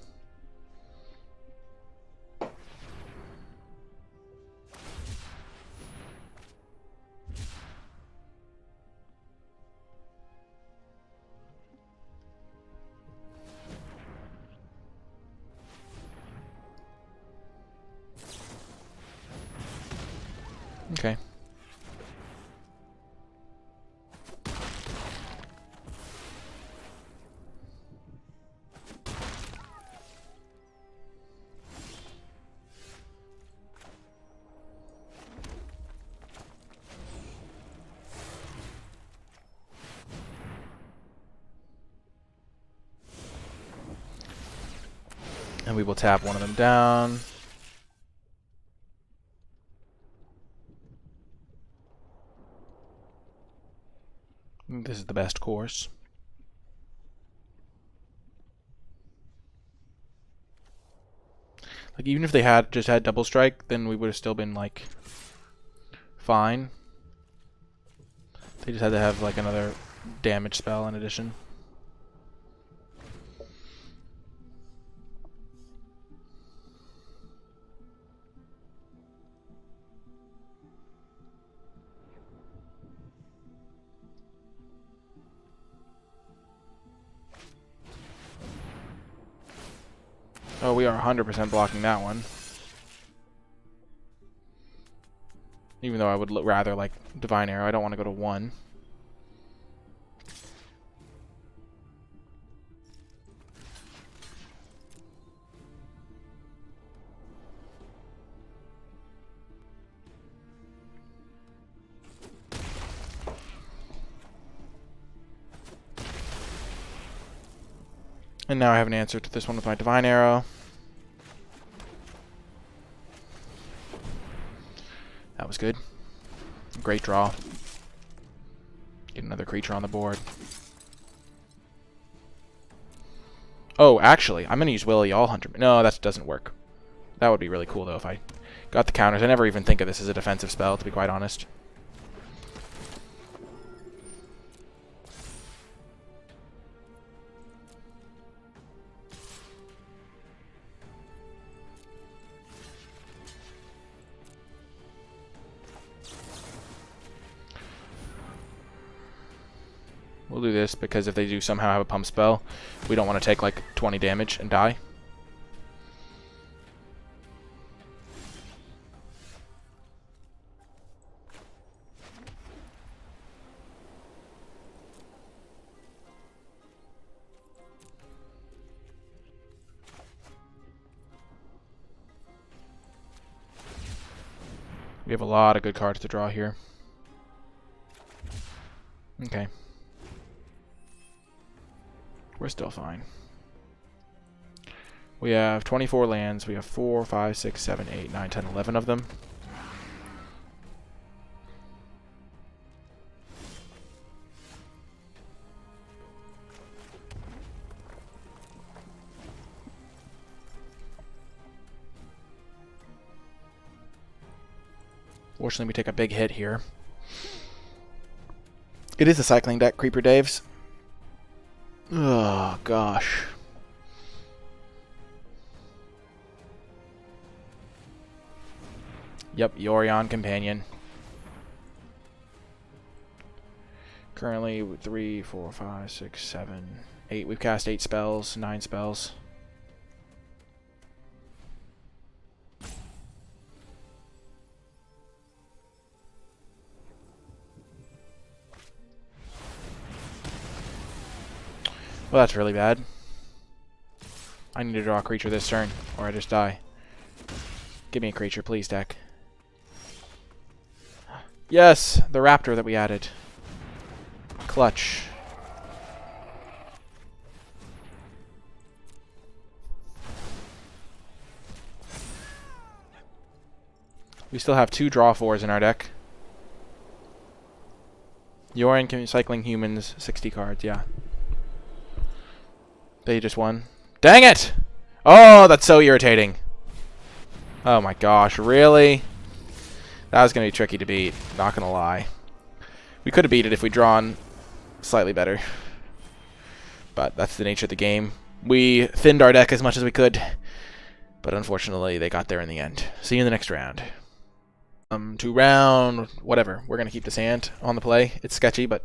Okay. And we will tap one of them down. This is the best course. Like, even if they had just had double strike, then we would have still been, like, fine. They just had to have, like, another damage spell in addition. Oh, we are 100% blocking that one. Even though I would rather like Divine Arrow, I don't want to go to 1. And now I have an answer to this one with my Divine Arrow. That was good. Great draw. Get another creature on the board. Oh, actually, I'm going to use Willie All Hunter. No, that doesn't work. That would be really cool, though, if I got the counters. I never even think of this as a defensive spell, to be quite honest. We'll do this because if they do somehow have a pump spell, we don't want to take like 20 damage and die. We have a lot of good cards to draw here. Okay. We're still fine. We have 24 lands. We have 4, 5, 6, 7, 8, 9, 10, 11 of them. Fortunately, we take a big hit here. It is a cycling deck, Creeper Daves. Oh, gosh. Yep, Yorion Companion. Currently, 3, 4, 5, 6, 7, 8. We've cast 8 spells, 9 spells. Well, that's really bad. I need to draw a creature this turn, or I just die. Give me a creature, please, deck. Yes! The raptor that we added. Clutch. We still have 2 draw 4s in our deck. Yorion cycling humans, 60 cards, yeah. They just won. Dang it! Oh, that's so irritating. Oh my gosh, really? That was going to be tricky to beat, not going to lie. We could have beat it if we'd drawn slightly better. But that's the nature of the game. We thinned our deck as much as we could. But unfortunately, they got there in the end. See you in the next round. To round... whatever. We're going to keep this hand on the play. It's sketchy, but...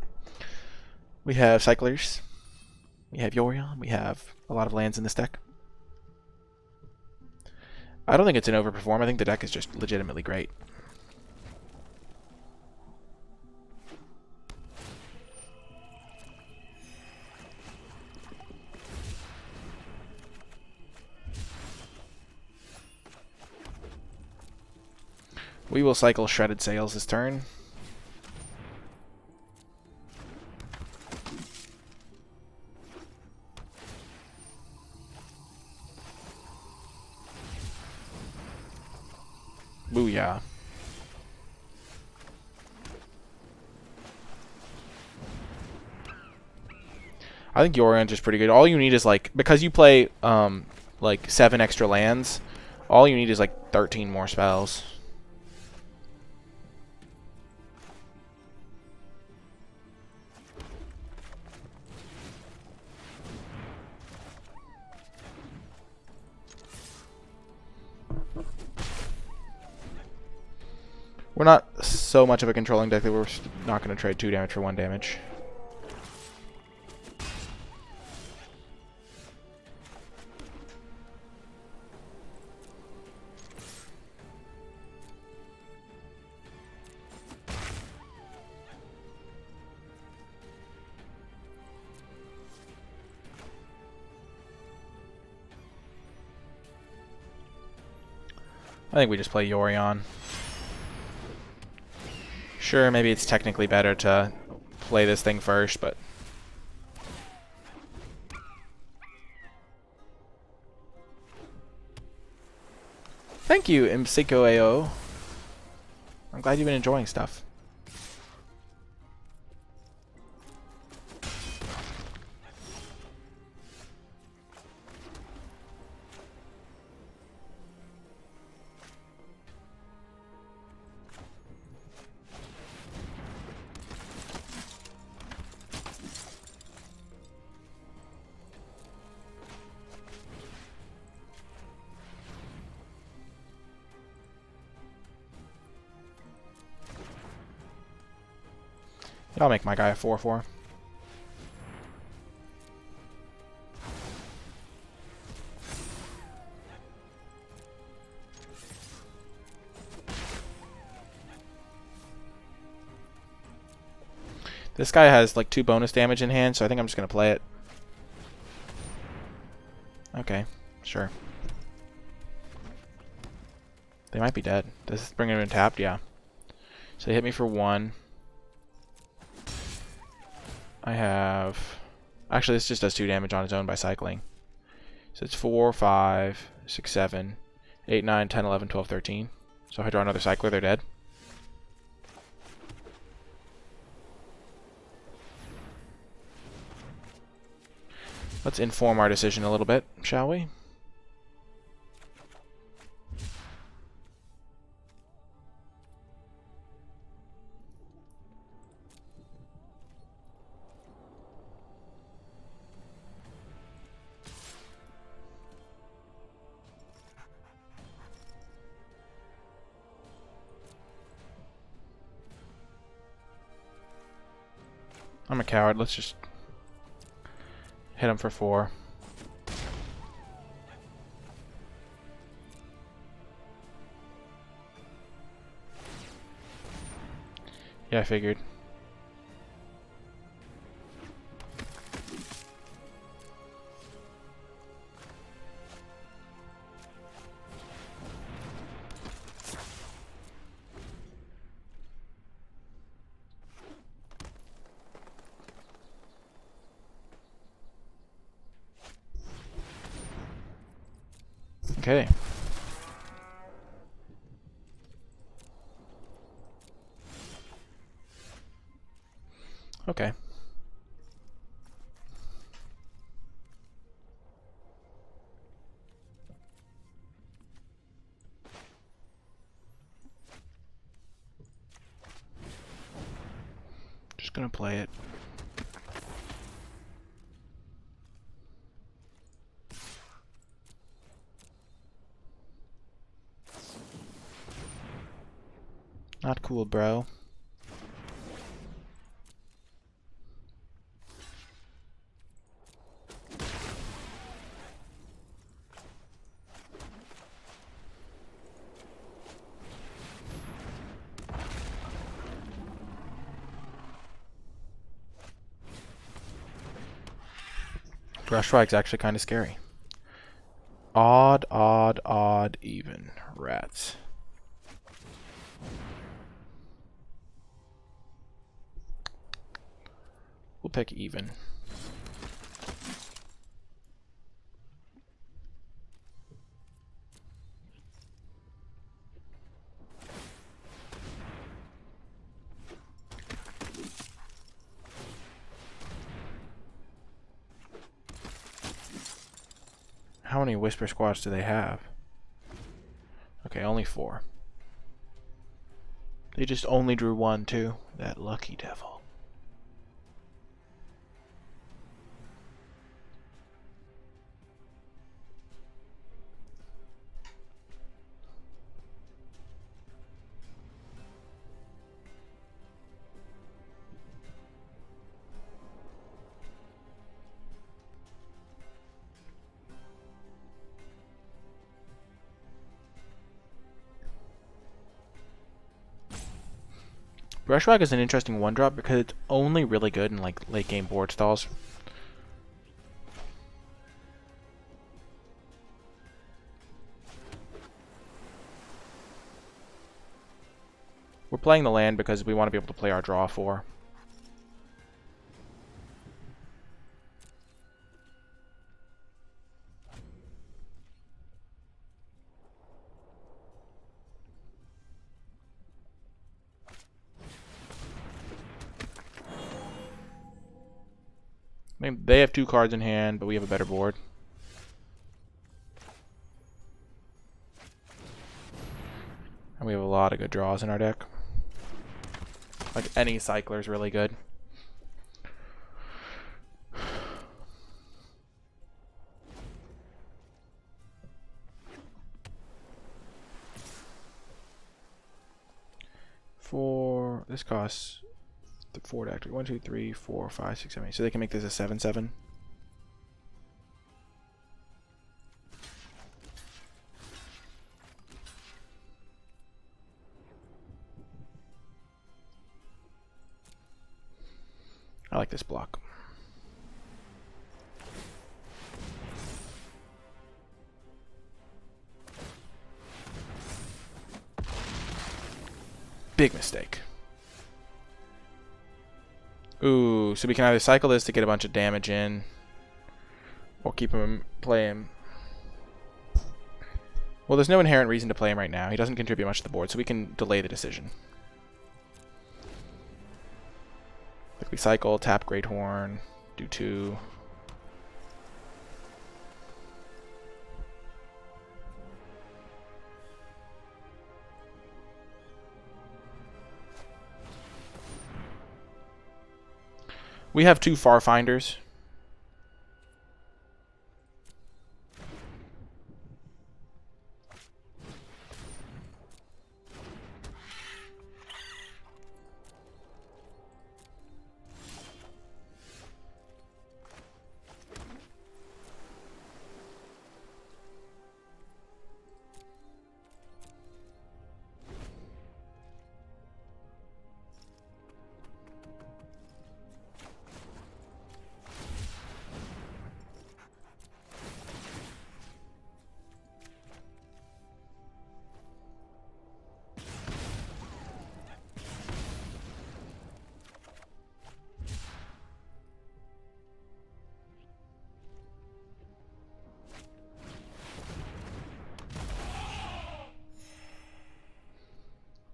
we have cyclers. We have Yorion. We have a lot of lands in this deck. I don't think it's an overperform. I think the deck is just legitimately great. We will cycle Shredded Sails this turn. Booyah. I think Yorion's just pretty good. All you need is like, because you play like 7 extra lands, all you need is like 13 more spells. We're not so much of a controlling deck that we're not going to trade 2 damage for 1 damage. I think we just play Yorion. Sure, maybe it's technically better to play this thing first, but... Thank you, Imsikoao. I'm glad you've been enjoying stuff. I'll make my guy a 4/4. This guy has like 2 bonus damage in hand, so I think I'm just gonna play it. Okay, sure. They might be dead. Does this bring him in tapped? Yeah. So they hit me for 1. I have... Actually, this just does 2 damage on its own by cycling. So it's 4, 5, 6, 7, 8, 9, 10, 11, 12, 13. So if I draw another cycler, they're dead. Let's inform our decision a little bit, shall we? I'm a coward. Let's just hit him for 4. Yeah, I figured. Okay. Okay. Just gonna play it. Not cool, bro. Brush strike's actually kind of scary. Odd, odd, odd, even. Rats. We'll pick even. How many Whisper Squads do they have? Okay, only 4. They just only drew 1, too. That lucky devil. Brushwhack is an interesting 1-drop because it's only really good in like late game board stalls. We're playing the land because we want to be able to play our draw 4. I mean, they have 2 cards in hand, but we have a better board. And we have a lot of good draws in our deck. Like, any cycler is really good. This costs 4 to activate. 1, 2, 3, 4, 5, 6, 7, 8. So they can make this a 7/7. I like this block. Big mistake. Ooh, so we can either cycle this to get a bunch of damage in, or keep him playing. Well, there's no inherent reason to play him right now. He doesn't contribute much to the board, so we can delay the decision. Like we cycle, tap Great Horn, do 2. We have 2 Farfinders.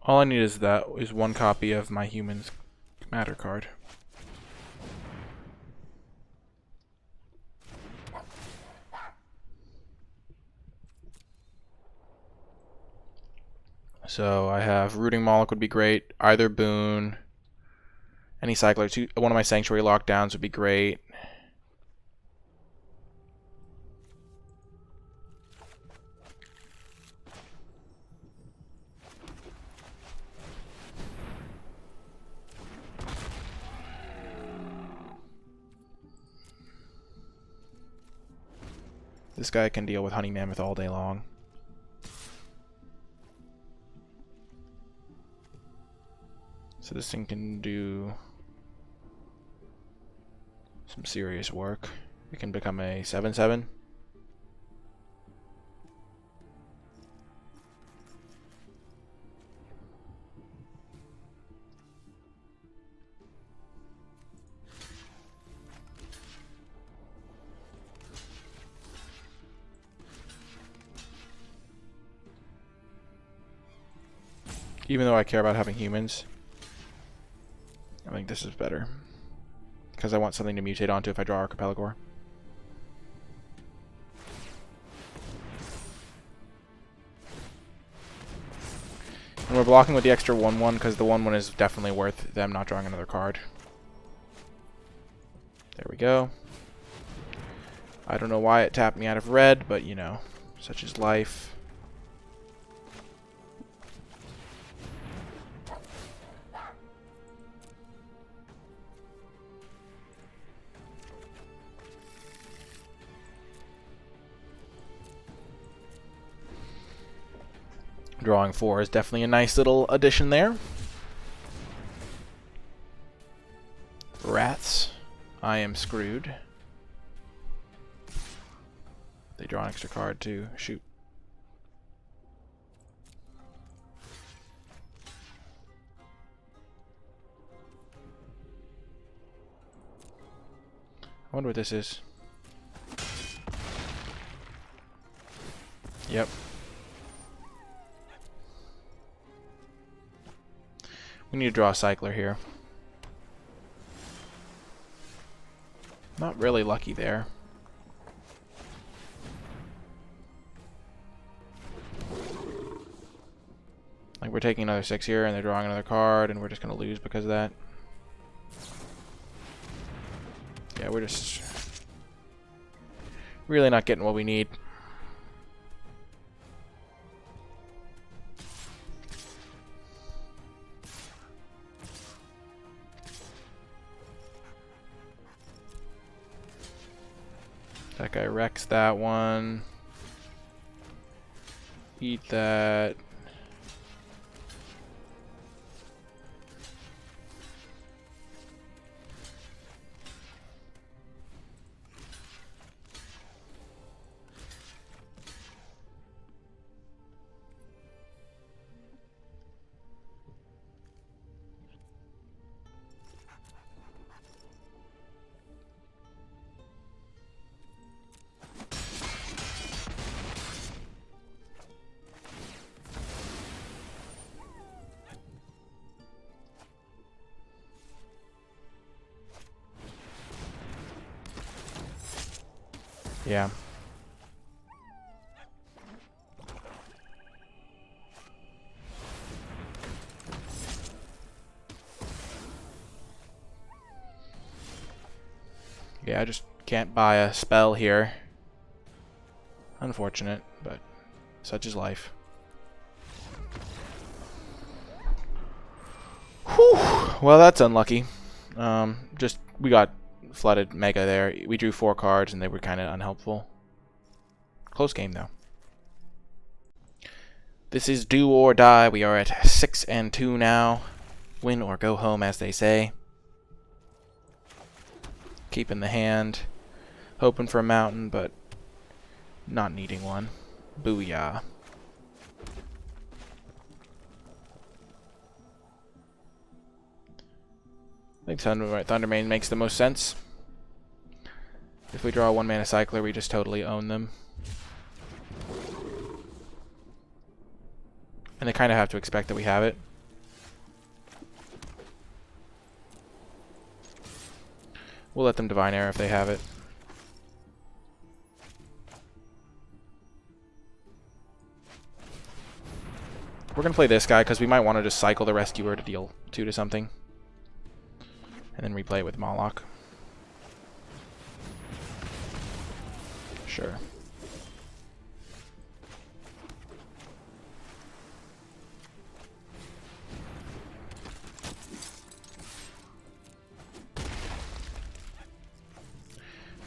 All I need is 1 copy of my Human's Matter card. So I have Rooting Moloch would be great. Either Boon. Any cycler. One of my Sanctuary lockdowns would be great. This guy can deal with Honey Mammoth all day long. So this thing can do some serious work. It can become a 7/7. Even though I care about having humans, I think this is better. Because I want something to mutate onto if I draw Archipelagor. And we're blocking with the extra 1/1 because the 1/1 is definitely worth them not drawing another card. There we go. I don't know why it tapped me out of red, but you know, such is life. Drawing 4 is definitely a nice little addition there. Rats. I am screwed. They draw an extra card too. Shoot. I wonder what this is. Yep. We need to draw a cycler here. Not really lucky there. Like, we're taking another 6 here, and they're drawing another card, and we're just going to lose because of that. Yeah, we're just really not getting what we need. That guy wrecks that one. Eat that. Yeah. Yeah, I just can't buy a spell here. Unfortunate, but such is life. Whew. Well, that's unlucky. Just we got flooded mega there. We drew 4 cards and they were kind of unhelpful. Close game though. This is do or die. We are at 6 and 2 now. Win or go home, as they say. Keeping the hand, hoping for a mountain, but not needing one. Booyah. I think Thundermane makes the most sense. If we draw a 1-mana cycler, we just totally own them. And they kind of have to expect that we have it. We'll let them Divine Arrow if they have it. We're going to play this guy because we might want to just cycle the Rescuer to deal 2 to something. And then replay it with Moloch. Sure.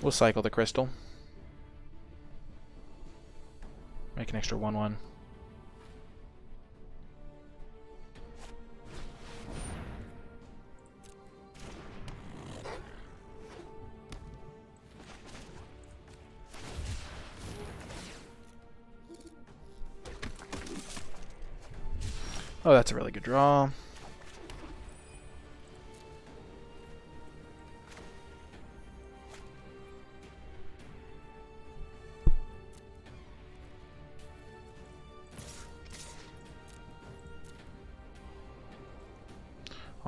We'll cycle the crystal. Make an extra 1/1. Oh, that's a really good draw.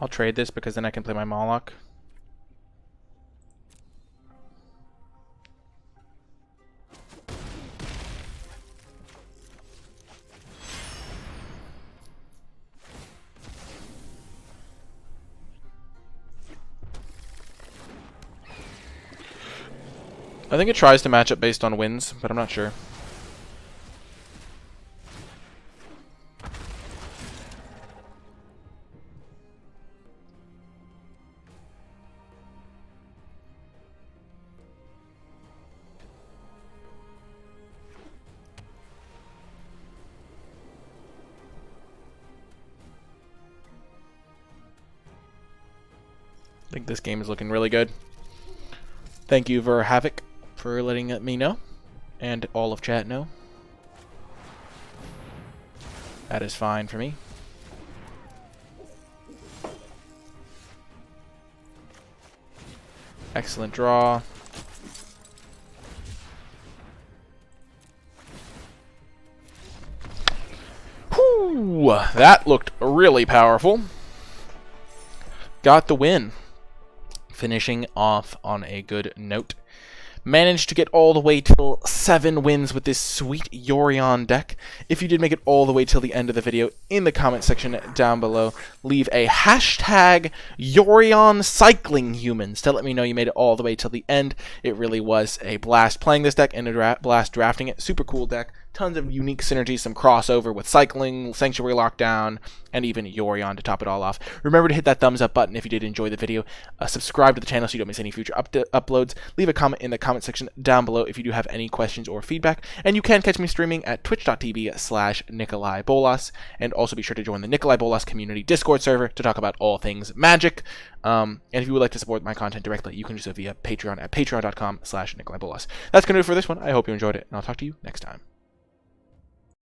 I'll trade this because then I can play my Moloch. I think it tries to match up based on wins, but I'm not sure. I think this game is looking really good. Thank you for Havoc for letting me know, and all of chat know. That is fine for me. Excellent draw. Whew, that looked really powerful. Got the win. Finishing off on a good note. Managed to get all the way till 7 wins with this sweet Yorion deck. If you did make it all the way till the end of the video, in the comment section down below, leave a hashtag Yorion Cycling Humans to let me know you made it all the way till the end. It really was a blast playing this deck and a blast drafting it. Super cool deck. Tons of unique synergies, some crossover with Cycling, Sanctuary Lockdown, and even Yorion to top it all off. Remember to hit that thumbs up button if you did enjoy the video. Subscribe to the channel so you don't miss any future uploads. Leave a comment in the comment section down below if you do have any questions or feedback. And you can catch me streaming at twitch.tv/NicolaiBolas. And also be sure to join the NicolaiBolas community Discord server to talk about all things magic. And if you would like to support my content directly, you can do so via Patreon at patreon.com/NicolaiBolas. That's going to do it for this one. I hope you enjoyed it, and I'll talk to you next time.